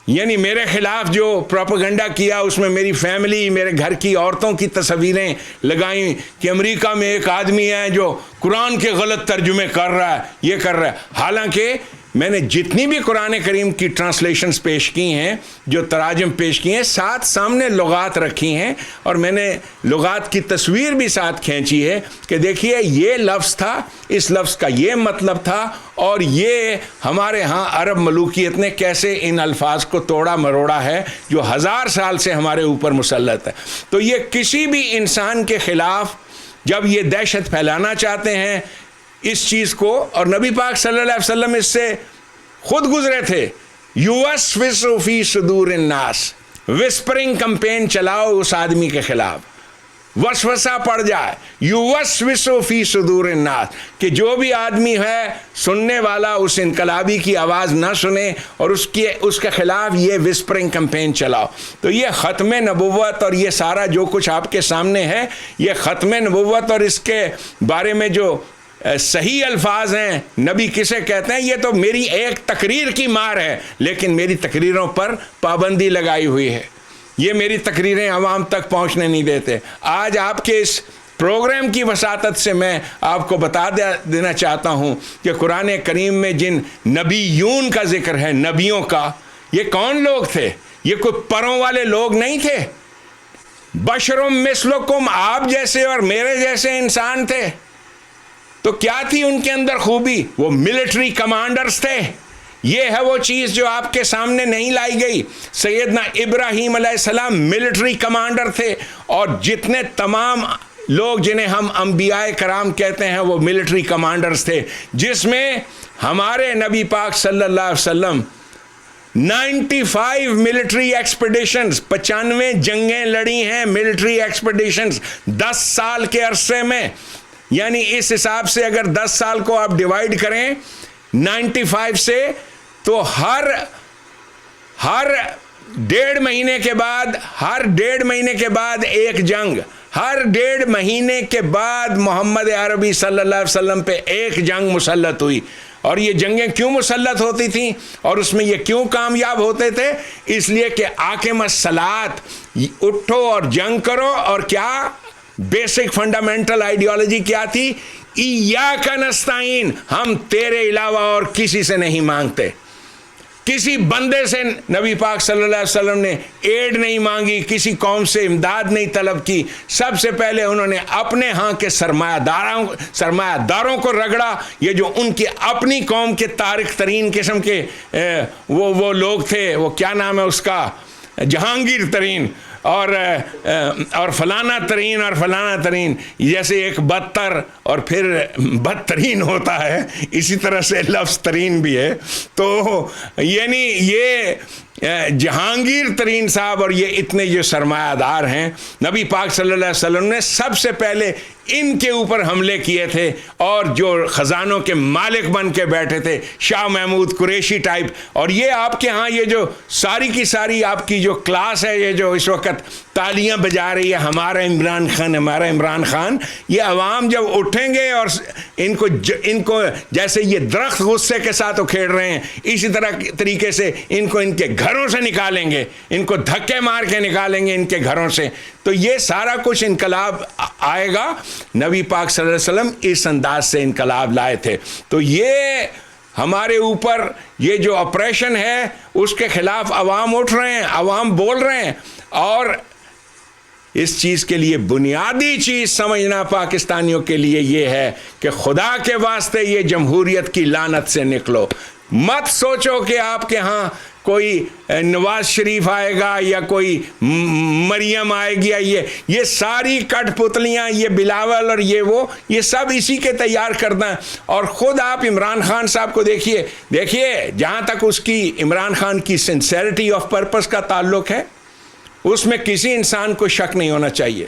یعنی میرے خلاف جو پروپیگنڈا کیا, اس میں میری فیملی, میرے گھر کی عورتوں کی تصویریں لگائیں کہ امریکہ میں ایک آدمی ہے جو قرآن کے غلط ترجمے کر رہا ہے, یہ کر رہا ہے. حالانکہ میں نے جتنی بھی قرآن کریم کی ٹرانسلیشنز پیش کی ہیں, جو تراجم پیش کی ہیں, ساتھ سامنے لغات رکھی ہیں, اور میں نے لغات کی تصویر بھی ساتھ کھینچی ہے کہ دیکھیے یہ لفظ تھا, اس لفظ کا یہ مطلب تھا, اور یہ ہمارے ہاں عرب ملوکیت نے کیسے ان الفاظ کو توڑا مروڑا ہے جو 1000 سال سے ہمارے اوپر مسلط ہے. تو یہ کسی بھی انسان کے خلاف جب یہ دہشت پھیلانا چاہتے ہیں, اس چیز کو, اور نبی پاک صلی اللہ علیہ وسلم اس سے خود گزرے تھے. یوسوس فی صدور الناس, وسپرنگ کمپین چلاؤ اس آدمی کے خلاف, وسوسہ پڑ جائے. یوسوس فی صدور الناس, کہ جو بھی آدمی ہے سننے والا اس انقلابی کی آواز نہ سنے, اور اس کے خلاف یہ وسپرنگ کمپین چلاؤ. تو یہ ختم نبوت اور یہ سارا جو کچھ آپ کے سامنے ہے, یہ ختم نبوت اور اس کے بارے میں جو صحیح الفاظ ہیں, نبی کسے کہتے ہیں, یہ تو میری ایک تقریر کی مار ہے, لیکن میری تقریروں پر پابندی لگائی ہوئی ہے. یہ میری تقریریں عوام تک پہنچنے نہیں دیتے. آج آپ کے اس پروگرام کی وساطت سے میں آپ کو بتا دینا چاہتا ہوں کہ قرآن کریم میں جن نبیون کا ذکر ہے, نبیوں کا, یہ کون لوگ تھے؟ یہ کوئی پروں والے لوگ نہیں تھے. بشرم مثلکم, آپ جیسے اور میرے جیسے انسان تھے. تو کیا تھی ان کے اندر خوبی؟ وہ ملٹری کمانڈرز تھے. یہ ہے وہ چیز جو آپ کے سامنے نہیں لائی گئی. سیدنا ابراہیم علیہ السلام ملٹری کمانڈر تھے, اور جتنے تمام لوگ جنہیں ہم انبیاء کرام کہتے ہیں وہ ملٹری کمانڈرز تھے, جس میں ہمارے نبی پاک صلی اللہ علیہ وسلم 95 ملٹری ایکسپیڈیشنز, 95 جنگیں لڑی ہیں ملٹری ایکسپیڈیشنز 10 سال کے عرصے میں. یعنی اس حساب سے اگر 10 سال کو آپ ڈیوائیڈ کریں 95 سے, تو ہر 1.5 مہینے کے بعد, ہر 1.5 مہینے کے بعد ایک جنگ, ہر 1.5 مہینے کے بعد محمد عربی صلی اللہ علیہ وسلم پہ ایک جنگ مسلط ہوئی. اور یہ جنگیں کیوں مسلط ہوتی تھیں اور اس میں یہ کیوں کامیاب ہوتے تھے؟ اس لیے کہ آقم الصلاۃ, اٹھو اور جنگ کرو. اور کیا بیسک فنڈامنٹل آئیڈیالوجی کیا تھی؟ ایاک نستعین, ہم تیرے علاوہ اور کسی سے نہیں مانگتے. کسی بندے سے نبی پاک صلی اللہ علیہ وسلم نے ایڈ نہیں مانگی, کسی قوم سے امداد نہیں طلب کی. سب سے پہلے انہوں نے اپنے ہاں کے سرمایہ داروں کو رگڑا. یہ جو ان کی اپنی قوم کے تارک ترین قسم کے وہ لوگ تھے, وہ کیا نام ہے اس کا, جہانگیر ترین اور فلانا ترین اور فلانا ترین, جیسے ایک بدتر اور پھر بدترین ہوتا ہے, اسی طرح سے لفظ ترین بھی ہے. تو یعنی یہ جہانگیر ترین صاحب اور یہ اتنے جو سرمایہ دار ہیں, نبی پاک صلی اللہ علیہ وسلم نے سب سے پہلے ان کے اوپر حملے کیے تھے. اور جو خزانوں کے مالک بن کے بیٹھے تھے, شاہ محمود قریشی ٹائپ. اور یہ آپ کے ہاں یہ جو ساری کی ساری آپ کی جو کلاس ہے, یہ جو اس وقت تالیاں بجا رہی ہے, ہمارا عمران خان, ہمارا عمران خان, یہ عوام جب اٹھیں گے اور ان کو جیسے یہ درخت غصے کے ساتھ اکھیڑ رہے ہیں, اسی طریقے سے ان کو ان کے گھروں سے نکالیں گے, ان کو دھکے مار کے نکالیں گے ان کے گھروں سے. تو یہ سارا کچھ انقلاب آئے گا. نبی پاک صلی اللہ علیہ وسلم اس انداز سے انقلاب لائے تھے. تو یہ ہمارے اوپر یہ جو اپریشن ہے اس کے خلاف عوام اٹھ رہے ہیں, عوام بول رہے ہیں. اور اس چیز کے لیے بنیادی چیز سمجھنا پاکستانیوں کے لیے یہ ہے کہ خدا کے واسطے یہ جمہوریت کی لعنت سے نکلو. مت سوچو کہ آپ کے ہاں کوئی نواز شریف آئے گا یا کوئی مریم آئے گی, یہ ساری کٹ پتلیاں, یہ بلاول اور یہ سب اسی کے تیار کردہ. اور خود آپ عمران خان صاحب کو دیکھیے جہاں تک اس کی عمران خان کی سنسیئرٹی آف پرپس کا تعلق ہے, اس میں کسی انسان کو شک نہیں ہونا چاہیے.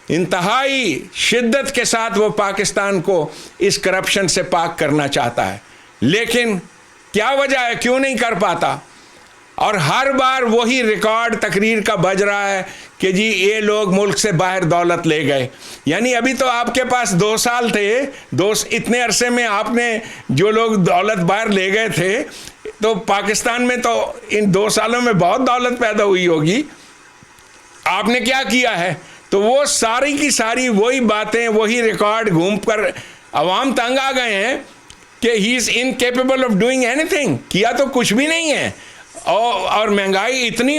انتہائی شدت کے ساتھ وہ پاکستان کو اس کرپشن سے پاک کرنا چاہتا ہے, لیکن کیا وجہ ہے کیوں نہیں کر پاتا؟ اور ہر بار وہی ریکارڈ تقریر کا بج رہا ہے کہ جی یہ لوگ ملک سے باہر دولت لے گئے. یعنی ابھی تو آپ کے پاس 2 سال تھے, اتنے عرصے میں آپ نے جو لوگ دولت باہر لے گئے تھے, تو پاکستان میں تو ان 2 سالوں میں بہت دولت پیدا ہوئی ہوگی. آپ نے کیا کیا ہے؟ تو وہ ساری کی ساری وہی باتیں, وہی ریکارڈ گھوم کر عوام تنگ آ گئے ہیں کہ he is incapable of doing اینی تھنگ. کیا تو کچھ بھی نہیں ہے, اور مہنگائی اتنی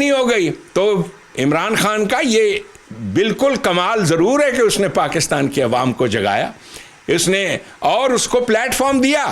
ہو گئی. تو عمران خان کا یہ بالکل کمال ضرور ہے کہ اس نے پاکستان کی عوام کو جگایا, اس نے اور اس کو پلیٹ فارم دیا.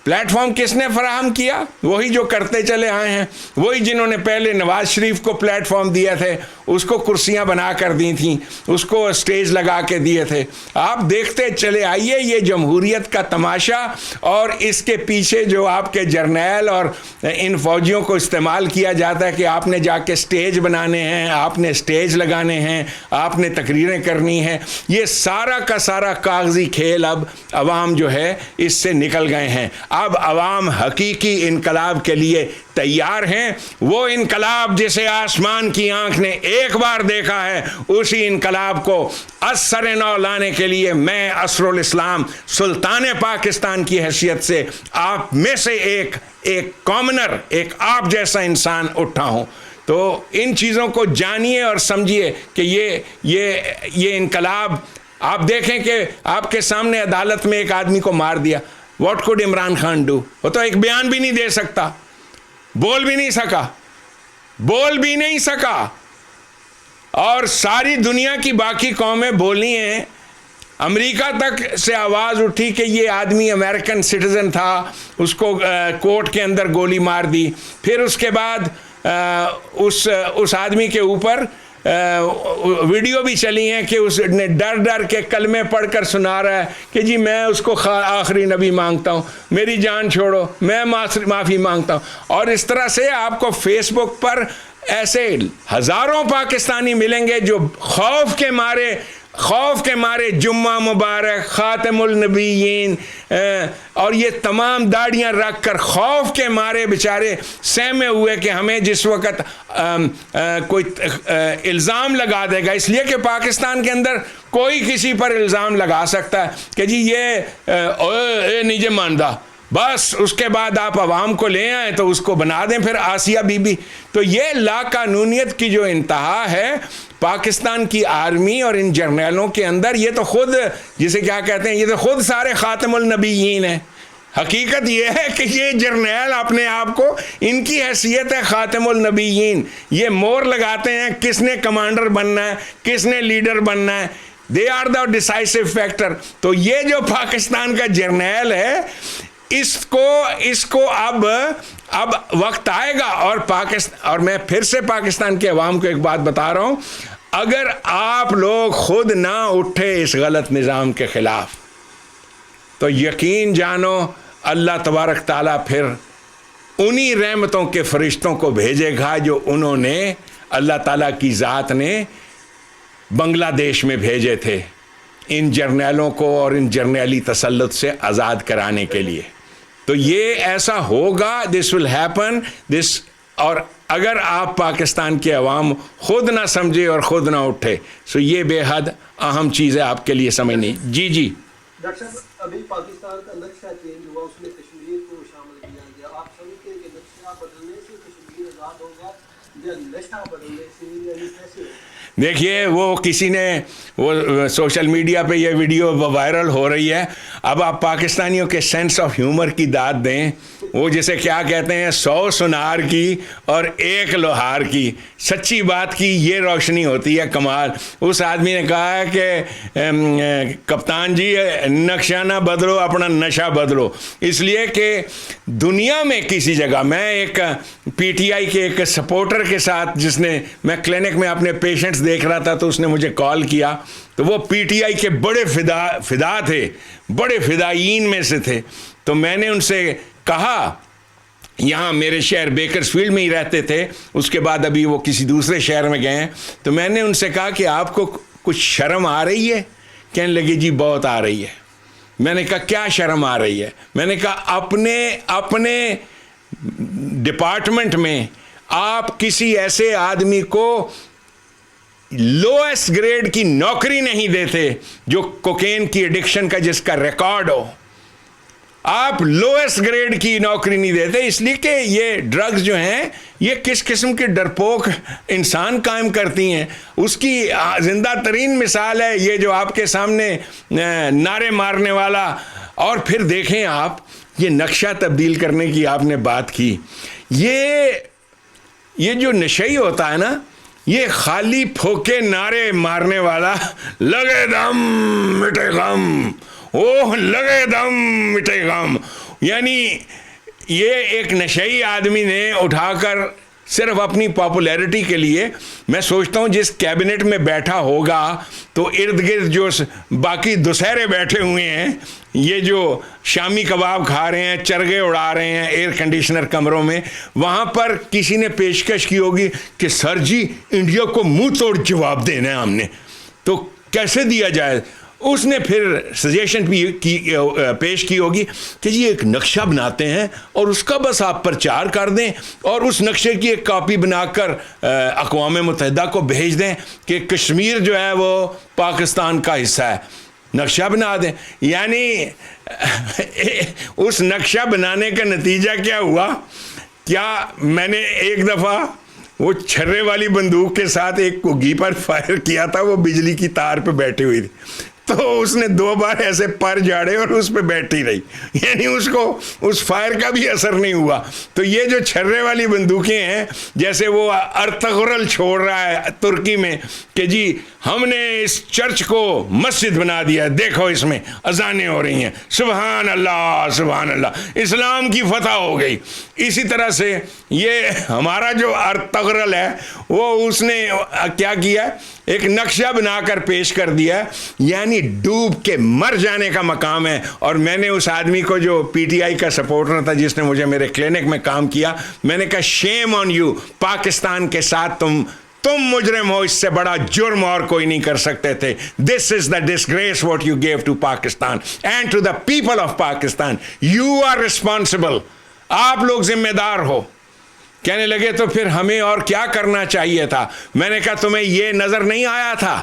پلیٹ فارم کس نے فراہم کیا؟ وہی جو کرتے چلے آئے ہیں، وہی جنہوں نے پہلے نواز شریف کو پلیٹ فارم دیا تھے، اس کو کرسیاں بنا کر دی تھیں، اس کو اسٹیج لگا کے دیے تھے۔ آپ دیکھتے چلے آئیے یہ جمہوریت کا تماشا، اور اس کے پیچھے جو آپ کے جرنیل اور ان فوجیوں کو استعمال کیا جاتا ہے کہ آپ نے جا کے اسٹیج بنانے ہیں، آپ نے اسٹیج لگانے ہیں، آپ نے تقریریں کرنی ہیں، یہ سارا کا سارا کاغذی کھیل اب عوام جو ہے اس سے نکل گئے ہیں۔ اب عوام حقیقی انقلاب کے لیے تیار ہیں، وہ انقلاب جسے آسمان کی آنکھ نے ایک بار دیکھا ہے، اسی انقلاب کو اثر نو لانے کے لیے میں اسر الاسلام سلطان پاکستان کی حیثیت سے آپ میں سے ایک کامنر، ایک آپ جیسا انسان اٹھا ہوں۔ تو ان چیزوں کو جانیے اور سمجھیے کہ یہ انقلاب، آپ دیکھیں کہ آپ کے سامنے عدالت میں ایک آدمی کو مار دیا، what could Imran Khan do? وہ تو ایک بیان بھی نہیں دے سکتا، بول بھی نہیں سکا، اور ساری دنیا کی باقی قومیں بولی ہیں، امریکہ تک سے آواز اٹھی کہ یہ آدمی امریکن سٹیزن تھا، اس کو کورٹ کے اندر گولی مار دی۔ پھر اس کے بعد اس آدمی کے اوپر ویڈیو بھی چلی ہیں کہ اس نے ڈر کے کلمے پڑھ کر سنا رہا ہے کہ جی میں اس کو آخری نبی مانگتا ہوں، میری جان چھوڑو، میں معافی مانگتا ہوں۔ اور اس طرح سے آپ کو فیس بک پر ایسے ہزاروں پاکستانی ملیں گے جو خوف کے مارے جمعہ مبارک، خاتم النبیین اور یہ تمام داڑیاں رکھ کر خوف کے مارے بیچارے سہمے ہوئے کہ ہمیں جس وقت کوئی الزام لگا دے گا، اس لیے کہ پاکستان کے اندر کوئی کسی پر الزام لگا سکتا ہے کہ جی یہ نہیں ماندہ، بس اس کے بعد آپ عوام کو لے آئیں تو اس کو بنا دیں پھر آسیہ بی بی۔ تو یہ لا قانونیت کی جو انتہا ہے پاکستان کی آرمی اور ان جرنیلوں کے اندر، یہ تو خود جسے کیا کہتے ہیں، یہ تو خود سارے خاتم النبیین ہیں۔ حقیقت یہ ہے کہ یہ جرنیل اپنے آپ کو، ان کی حیثیت ہے خاتم النبیین، یہ مور لگاتے ہیں کس نے کمانڈر بننا ہے، کس نے لیڈر بننا ہے، دے آر دا ڈیسائسو فیکٹر۔ تو یہ جو پاکستان کا جرنیل ہے، اس کو اب وقت آئے گا، اور میں پھر سے پاکستان کے عوام کو ایک بات بتا رہا ہوں، اگر آپ لوگ خود نہ اٹھے اس غلط نظام کے خلاف تو یقین جانو اللہ تبارک تعالیٰ پھر انہی رحمتوں کے فرشتوں کو بھیجے گا جو انہوں نے، اللہ تعالیٰ کی ذات نے بنگلہ دیش میں بھیجے تھے ان جرنیلوں کو اور ان جرنیلی تسلط سے آزاد کرانے کے لیے۔ تو یہ ایسا ہوگا، دس ول ہیپن دس، اور اگر آپ پاکستان کے عوام خود نہ سمجھے اور خود نہ اٹھے تو یہ بے حد اہم چیز ہے آپ کے لیے سمجھنی۔ جی ڈاکٹر صاحب، ابھی پاکستان کا نقشہ چینج ہوا، اس میں کشمیر کو شامل کیا گیا، آپ سمجھتے ہیں کہ نقشہ بدلنے سے کشمیر آزاد ہوگا یا نقشہ بدلنے سے، یعنی کیسے؟ دیکھیے، وہ کسی نے وہ سوشل میڈیا پہ یہ ویڈیو وائرل ہو رہی ہے، اب آپ پاکستانیوں کے سینس آف ہیومر کی داد دیں، وہ جسے کیا کہتے ہیں 100 سنار کی اور 1 لوہار کی، سچی بات کی یہ روشنی ہوتی ہے کمال۔ اس آدمی نے کہا ہے کہ کپتان جی نقشہ نہ بدلو، اپنا نشہ بدلو، اس لیے کہ دنیا میں کسی جگہ، میں ایک پی ٹی آئی کے ایک سپورٹر کے ساتھ، جس نے، میں کلینک میں اپنے پیشنٹس دیکھ رہا تھا تو اس نے مجھے کال کیا، تو وہ پی ٹی آئی کے بڑے فدا تھے، بڑے فدائین میں سے تھے، تو میں نے ان سے کہا، یہاں میرے شہر بیکرز فیلڈ میں ہی رہتے تھے، اس کے بعد ابھی وہ کسی دوسرے شہر میں گئے ہیں، تو میں نے ان سے کہا کہ آپ کو کچھ شرم آ رہی ہے؟ کہنے لگے جی بہت آ رہی ہے۔ میں نے کہا کیا شرم آ رہی ہے؟ میں نے کہا اپنے ڈپارٹمنٹ میں آپ کسی ایسے آدمی کو لوئسٹ گریڈ کی نوکری نہیں دیتے جو کوکین کی ایڈکشن کا جس کا ریکارڈ ہو، آپ لوئسٹ گریڈ کی نوکری نہیں دیتے، اس لیے کہ یہ ڈرگز جو ہیں یہ کس قسم کے ڈرپوک انسان قائم کرتی ہیں۔ اس کی زندہ ترین مثال ہے یہ جو آپ کے سامنے نعرے مارنے والا۔ اور پھر دیکھیں آپ، یہ نقشہ تبدیل کرنے کی آپ نے بات کی، یہ جو نشئی ہوتا ہے نا، یہ خالی پھوکے نعرے مارنے والا، لگے دم مٹے غم، اوہ لگے دم مٹے غم، یعنی یہ ایک نشئی آدمی نے اٹھا کر صرف اپنی پاپولیرٹی کے لیے، میں سوچتا ہوں جس کیبنٹ میں بیٹھا ہوگا تو ارد گرد جو باقی دوسرے بیٹھے ہوئے ہیں، یہ جو شامی کباب کھا رہے ہیں، چرگے اڑا رہے ہیں ایئر کنڈیشنر کمروں میں، وہاں پر کسی نے پیشکش کی ہوگی کہ سر جی انڈیا کو منہ توڑ جواب دینا ہے ہم نے، تو کیسے دیا جائے؟ اس نے پھر سجیشن پیش کی ہوگی کہ جی ایک نقشہ بناتے ہیں اور اس کا بس آپ پرچار کر دیں اور اس نقشے کی ایک کاپی بنا کر اقوام متحدہ کو بھیج دیں کہ کشمیر جو ہے وہ پاکستان کا حصہ ہے، نقشہ بنا دیں۔ یعنی اس نقشہ بنانے کا نتیجہ کیا ہوا؟ کیا میں نے ایک دفعہ وہ چھرے والی بندوق کے ساتھ ایک کوگی پر فائر کیا تھا، وہ بجلی کی تار پہ بیٹھی ہوئی تھی، تو اس نے 2 بار ایسے پر جاڑے اور اس پہ بیٹھی رہی، یعنی اس کو اس فائر کا بھی اثر نہیں ہوا۔ تو یہ جو چھرے والی بندوقیں ہیں، جیسے وہ ارطغرل چھوڑ رہا ہے ترکی میں کہ جی ہم نے اس چرچ کو مسجد بنا دیا، دیکھو اس میں اذانیں ہو رہی ہیں، سبحان اللہ سبحان اللہ، اسلام کی فتح ہو گئی۔ اسی طرح سے یہ ہمارا جو ارطغرل ہے وہ اس نے کیا کیا، ایک نقشہ بنا کر پیش کر دیا، یعنی ڈوب کے مر جانے کا مقام ہے۔ اور میں نے اس آدمی کو جو پی ٹی آئی کا سپورٹر تھا جس نے مجھے میرے کلینک میں کام کیا، میں نے کہا شیم آن یو، پاکستان کے ساتھ تم مجرم ہو، اس سے بڑا جرم اور کوئی نہیں کر سکتے تھے۔ This is the disgrace what you gave to Pakistan and to the people of Pakistan, you are responsible, آپ لوگ ذمہ دار ہو۔ کہنے لگے تو پھر ہمیں اور کیا کرنا چاہیے تھا؟ میں نے کہا تمہیں یہ نظر نہیں آیا تھا؟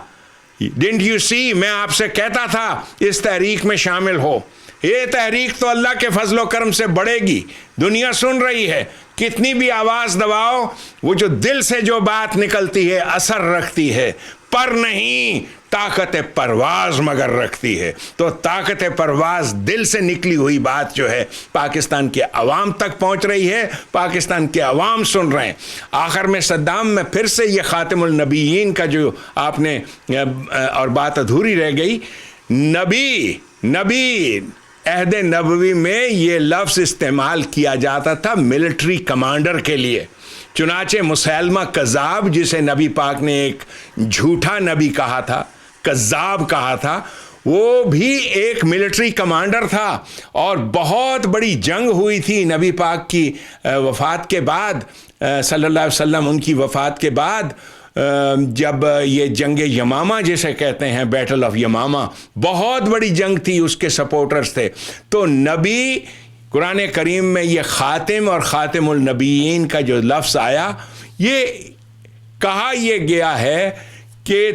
ڈنٹ یو سی، میں آپ سے کہتا تھا اس تحریک میں شامل ہو، یہ تحریک تو اللہ کے فضل و کرم سے بڑھے گی، دنیا سن رہی ہے، کتنی بھی آواز دباؤ، وہ جو دل سے جو بات نکلتی ہے اثر رکھتی ہے، پر نہیں طاقت پرواز مگر رکھتی ہے۔ تو طاقت پرواز دل سے نکلی ہوئی بات جو ہے پاکستان کے عوام تک پہنچ رہی ہے، پاکستان کے عوام سن رہے ہیں۔ آخر میں صدام میں پھر سے یہ خاتم النبیین کا جو آپ نے اور بات ادھوری رہ گئی، نبی عہد نبوی میں یہ لفظ استعمال کیا جاتا تھا ملٹری کمانڈر کے لیے۔ چنانچہ مسیلمہ کذاب، جسے نبی پاک نے ایک جھوٹا نبی کہا تھا، کذاب کہا تھا، وہ بھی ایک ملٹری کمانڈر تھا، اور بہت بڑی جنگ ہوئی تھی نبی پاک کی وفات کے بعد، صلی اللہ علیہ وسلم ان کی وفات کے بعد، جب یہ جنگ یمامہ جسے کہتے ہیں، بیٹل آف یمامہ، بہت بڑی جنگ تھی، اس کے سپورٹرز تھے۔ تو نبی، قرآن کریم میں یہ خاتم اور خاتم النبیین کا جو لفظ آیا، یہ کہا یہ گیا ہے کہ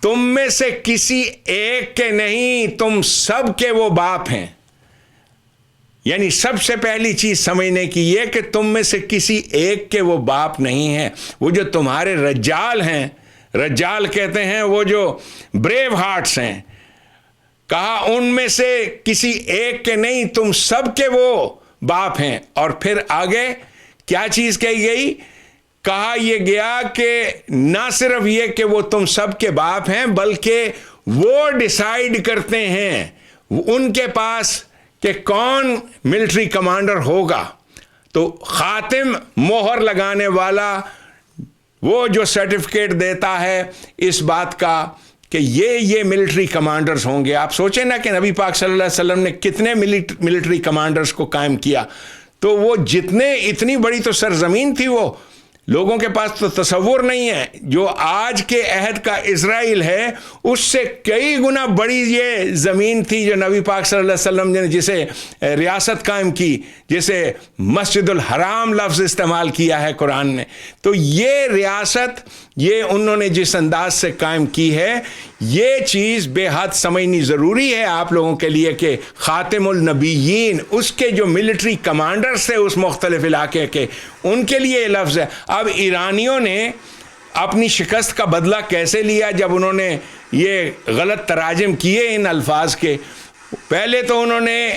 تم میں سے کسی ایک کے نہیں، تم سب کے وہ باپ ہیں۔ یعنی سب سے پہلی چیز سمجھنے کی یہ کہ تم میں سے کسی ایک کے وہ باپ نہیں ہیں۔ وہ جو تمہارے رجال ہیں، رجال کہتے ہیں وہ جو بریو ہارٹس ہیں، کہا ان میں سے کسی ایک کے نہیں، تم سب کے وہ باپ ہیں۔ اور پھر آگے کیا چیز کہی گئی؟ کہا یہ گیا کہ نہ صرف یہ کہ وہ تم سب کے باپ ہیں، بلکہ وہ ڈیسائیڈ کرتے ہیں، ان کے پاس کہ کون ملٹری کمانڈر ہوگا۔ تو خاتم، مہر لگانے والا، وہ جو سرٹیفکیٹ دیتا ہے اس بات کا کہ یہ ملٹری کمانڈرز ہوں گے۔ آپ سوچیں نا کہ نبی پاک صلی اللہ علیہ وسلم نے کتنے ملٹری کمانڈرز کو قائم کیا، تو وہ اتنی بڑی تو سرزمین تھی، وہ لوگوں کے پاس تو تصور نہیں ہے۔ جو آج کے عہد کا اسرائیل ہے، اس سے کئی گنا بڑی یہ زمین تھی جو نبی پاک صلی اللہ علیہ وسلم نے جسے ریاست قائم کی، جسے مسجد الحرام لفظ استعمال کیا ہے قرآن نے۔ تو یہ ریاست، یہ انہوں نے جس انداز سے قائم کی ہے، یہ چیز بے حد سمجھنی ضروری ہے آپ لوگوں کے لیے کہ خاتم النبیین، اس کے جو ملٹری کمانڈرز تھے اس مختلف علاقے کے، ان کے لیے یہ لفظ ہے۔ اب ایرانیوں نے اپنی شکست کا بدلہ کیسے لیا جب انہوں نے یہ غلط تراجم کیے ان الفاظ کے؟ پہلے تو انہوں نے،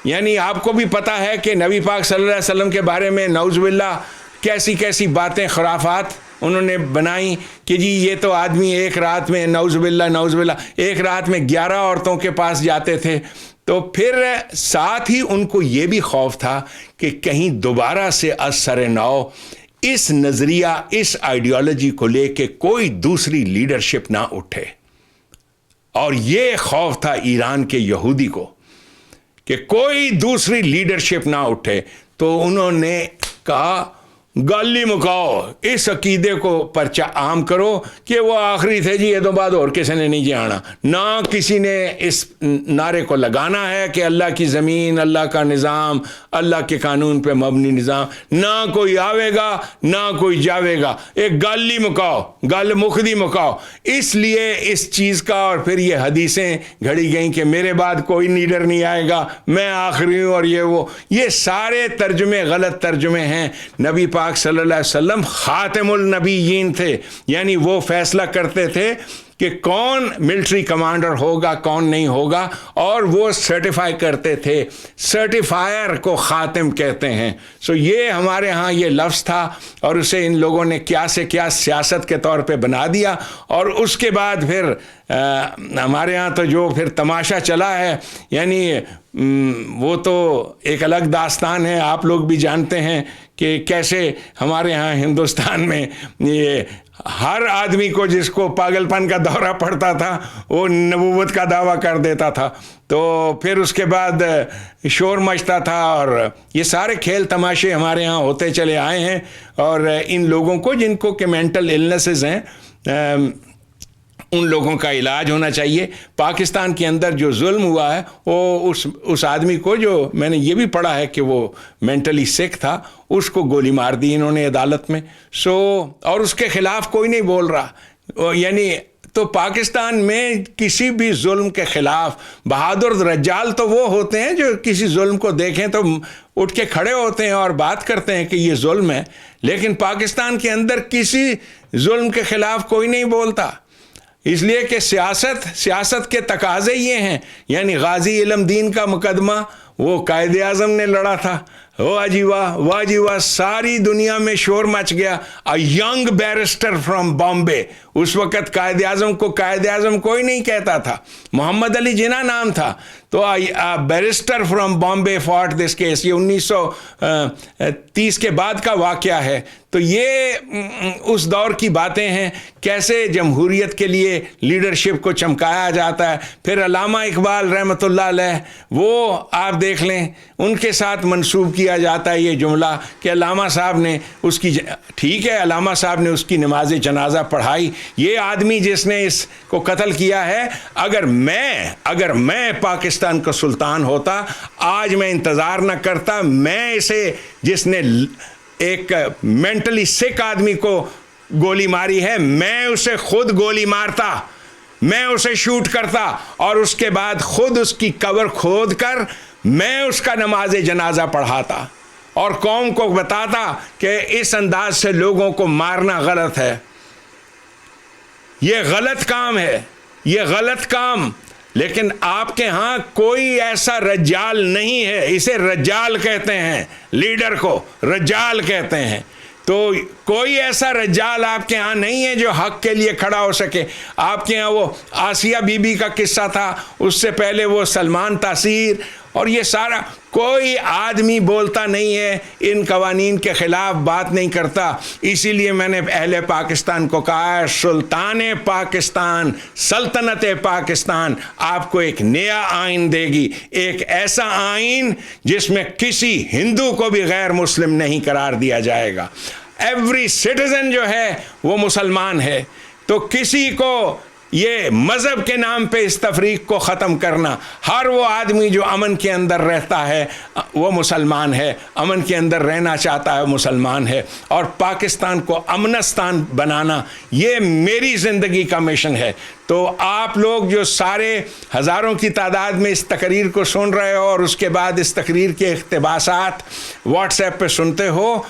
یعنی آپ کو بھی پتہ ہے کہ نبی پاک صلی اللہ علیہ وسلم کے بارے میں نعوذ باللہ کیسی کیسی باتیں، خرافات انہوں نے بنائی کہ جی یہ تو آدمی ایک رات میں نعوذ باللہ ایک رات میں 11 عورتوں کے پاس جاتے تھے. تو پھر ساتھ ہی ان کو یہ بھی خوف تھا کہ کہیں دوبارہ سے از سر نو اس نظریہ اس آئیڈیالوجی کو لے کے کوئی دوسری لیڈرشپ نہ اٹھے. اور یہ خوف تھا ایران کے یہودی کو کہ کوئی دوسری لیڈرشپ نہ اٹھے. تو انہوں نے کہا گالی مکاؤ, اس عقیدے کو پرچہ عام کرو کہ وہ آخری تھے جی, یہ تو بعد اور کسی نے نہیں جانا. نہ کسی نے اس نعرے کو لگانا ہے کہ اللہ کی زمین, اللہ کا نظام, اللہ کے قانون پہ مبنی نظام, نہ کوئی آوے گا نہ کوئی جاوے گا. ایک گالی مکاؤ, گل مخدی مکاؤ. اس لیے اس چیز کا, اور پھر یہ حدیثیں گھڑی گئیں کہ میرے بعد کوئی لیڈر نہیں آئے گا, میں آخری ہوں, اور یہ سارے ترجمے غلط ترجمے ہیں. نبی پاک صلی اللہ علیہ وسلم خاتم النبیین تھے, یعنی وہ فیصلہ کرتے تھے کہ کون ملٹری کمانڈر ہوگا کون نہیں ہوگا, اور وہ سرٹیفائی کرتے تھے. سرٹیفائر کو خاتم کہتے ہیں. سو یہ ہمارے ہاں یہ لفظ تھا, اور اسے ان لوگوں نے کیا سے کیا سیاست کے طور پہ بنا دیا. اور اس کے بعد پھر ہمارے ہاں تو جو پھر تماشا چلا ہے, یعنی وہ تو ایک الگ داستان ہے. آپ لوگ بھی جانتے ہیں کہ کیسے ہمارے ہاں ہندوستان میں یہ ہر آدمی کو جس کو پاگل پن کا دورہ پڑتا تھا وہ نبوت کا دعویٰ کر دیتا تھا. تو پھر اس کے بعد شور مچتا تھا, اور یہ سارے کھیل تماشے ہمارے ہاں ہوتے چلے آئے ہیں. اور ان لوگوں کو جن کو کہ مینٹل النیسز ہیں, ان لوگوں کا علاج ہونا چاہیے. پاکستان کے اندر جو ظلم ہوا ہے وہ اس آدمی کو, جو میں نے یہ بھی پڑھا ہے کہ وہ مینٹلی سک تھا, اس کو گولی مار دی انہوں نے عدالت میں. اور اس کے خلاف کوئی نہیں بول رہا. یعنی تو پاکستان میں کسی بھی ظلم کے خلاف بہادر رجال تو وہ ہوتے ہیں جو کسی ظلم کو دیکھیں تو اٹھ کے کھڑے ہوتے ہیں اور بات کرتے ہیں کہ یہ ظلم ہے. لیکن پاکستان کے اندر کسی ظلم کے خلاف کوئی نہیں بولتا, اس لیے کہ سیاست کے تقاضے یہ ہیں. یعنی غازی علم دین کا مقدمہ وہ قائد اعظم نے لڑا تھا. واہ جی واہ, واہ جی واہ, ساری دنیا میں شور مچ گیا. ینگ بیرسٹر فرام بامبے, اس وقت قائد اعظم کو قائد اعظم کوئی نہیں کہتا تھا, محمد علی جناح نام تھا. تو barrister from Bombay fought this case. یہ 1930 کے بعد کا واقعہ ہے. تو یہ اس دور کی باتیں ہیں, کیسے جمہوریت کے لیے لیڈرشپ کو چمکایا جاتا ہے. پھر علامہ اقبال رحمۃ اللہ علیہ, وہ آپ دیکھ لیں, ان کے ساتھ منسوب کیا جاتا ہے یہ جملہ کہ علامہ صاحب نے اس کی, ٹھیک ہے علامہ صاحب نے اس کی نماز جنازہ پڑھائی. یہ آدمی جس نے اس کو قتل کیا ہے, اگر میں پاکستان کا سلطان ہوتا, آج میں انتظار نہ کرتا, میں اسے, جس نے ایک مینٹلی سک آدمی کو گولی ماری ہے, میں اسے خود گولی مارتا, میں اسے شوٹ کرتا, اور اس کے بعد خود اس کی قبر کھود کر میں اس کا نماز جنازہ پڑھاتا, اور قوم کو بتاتا کہ اس انداز سے لوگوں کو مارنا غلط ہے. یہ غلط کام ہے, یہ غلط کام. لیکن آپ کے ہاں کوئی ایسا رجال نہیں ہے, اسے رجال کہتے ہیں, لیڈر کو رجال کہتے ہیں. تو کوئی ایسا رجال آپ کے ہاں نہیں ہے جو حق کے لیے کھڑا ہو سکے. آپ کے ہاں وہ آسیہ بی بی کا قصہ تھا, اس سے پہلے وہ سلمان تاثیر, اور یہ سارا کوئی آدمی بولتا نہیں ہے, ان قوانین کے خلاف بات نہیں کرتا. اسی لیے میں نے اہل پاکستان کو کہا ہے, سلطان پاکستان, سلطنت پاکستان آپ کو ایک نیا آئین دے گی, ایک ایسا آئین جس میں کسی ہندو کو بھی غیر مسلم نہیں قرار دیا جائے گا. ایوری سٹیزن جو ہے وہ مسلمان ہے. تو کسی کو یہ مذہب کے نام پہ اس تفریق کو ختم کرنا, ہر وہ آدمی جو امن کے اندر رہتا ہے وہ مسلمان ہے, امن کے اندر رہنا چاہتا ہے مسلمان ہے. اور پاکستان کو امنستان بنانا یہ میری زندگی کا مشن ہے. تو آپ لوگ جو سارے ہزاروں کی تعداد میں اس تقریر کو سن رہے ہو, اور اس کے بعد اس تقریر کے اقتباسات واٹس ایپ پہ سنتے ہو,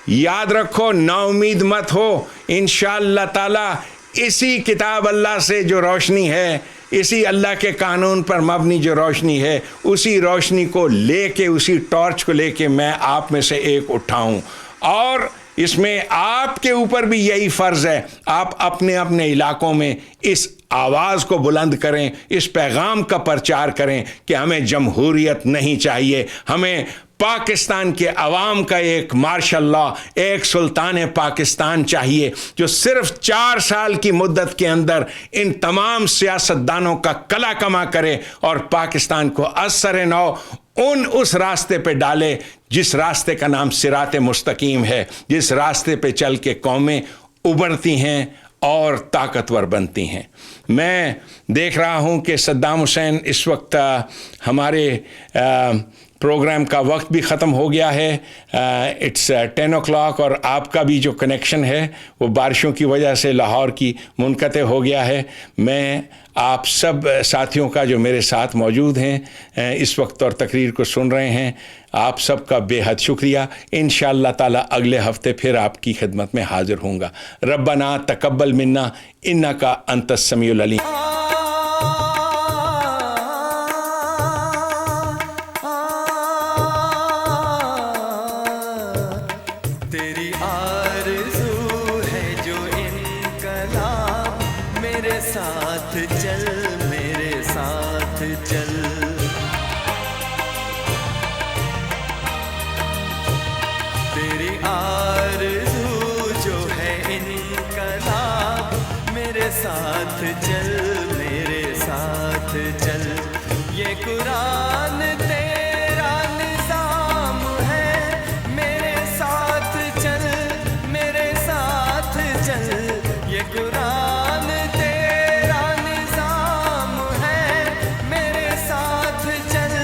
یاد رکھو, نا امید مت ہو. انشاءاللہ تعالی اسی کتاب اللہ سے جو روشنی ہے, اسی اللہ کے قانون پر مبنی جو روشنی ہے, اسی روشنی کو لے کے, اسی ٹارچ کو لے کے میں آپ میں سے ایک اٹھاؤں, اور اس میں آپ کے اوپر بھی یہی فرض ہے، آپ اپنے اپنے علاقوں میں اس آواز کو بلند کریں، اس پیغام کا پرچار کریں کہ ہمیں جمہوریت نہیں چاہیے، ہمیں پاکستان کے عوام کا ایک مارشل لا، ایک سلطان پاکستان چاہیے جو صرف 4 سال کی مدت کے اندر ان تمام سیاستدانوں کا کلا کما کرے اور پاکستان کو اثر نو اس راستے پہ ڈالے جس راستے کا نام صراط مستقیم ہے، جس راستے پہ چل کے قومیں ابھرتی ہیں اور طاقتور بنتی ہیں۔ میں دیکھ رہا ہوں کہ صدام حسین اس وقت ہمارے پروگرام کا وقت بھی ختم ہو گیا ہے، اٹس 10 o'clock، اور آپ کا بھی جو کنیکشن ہے وہ بارشوں کی وجہ سے لاہور کی منقطع ہو گیا ہے۔ میں آپ سب ساتھیوں کا جو میرے ساتھ موجود ہیں اس وقت اور تقریر کو سن رہے ہیں، آپ سب کا بے حد شکریہ۔ انشاءاللہ تعالی اگلے ہفتے پھر آپ کی خدمت میں حاضر ہوں گا۔ ربنا تقبل منا انکا انت السمیع العلیم۔ تیری آرزو ہے جو انقلاب، میرے ساتھ چل، میرے ساتھ چل۔ تیری آرزو جو ہے انقلاب، میرے ساتھ چل، میرے ساتھ چل۔ یہ قرآن تیرا نظام ہے، میرے ساتھ چل، میرے ساتھ چل۔ یہ قرآن تیرا نظام ہے، میرے ساتھ چل،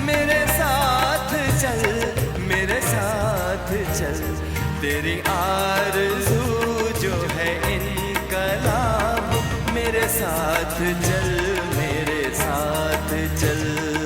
میرے ساتھ چل، میرے ساتھ چل۔ تیری آرزو جو ہے انقلاب، میرے ساتھ چل، میرے ساتھ چل۔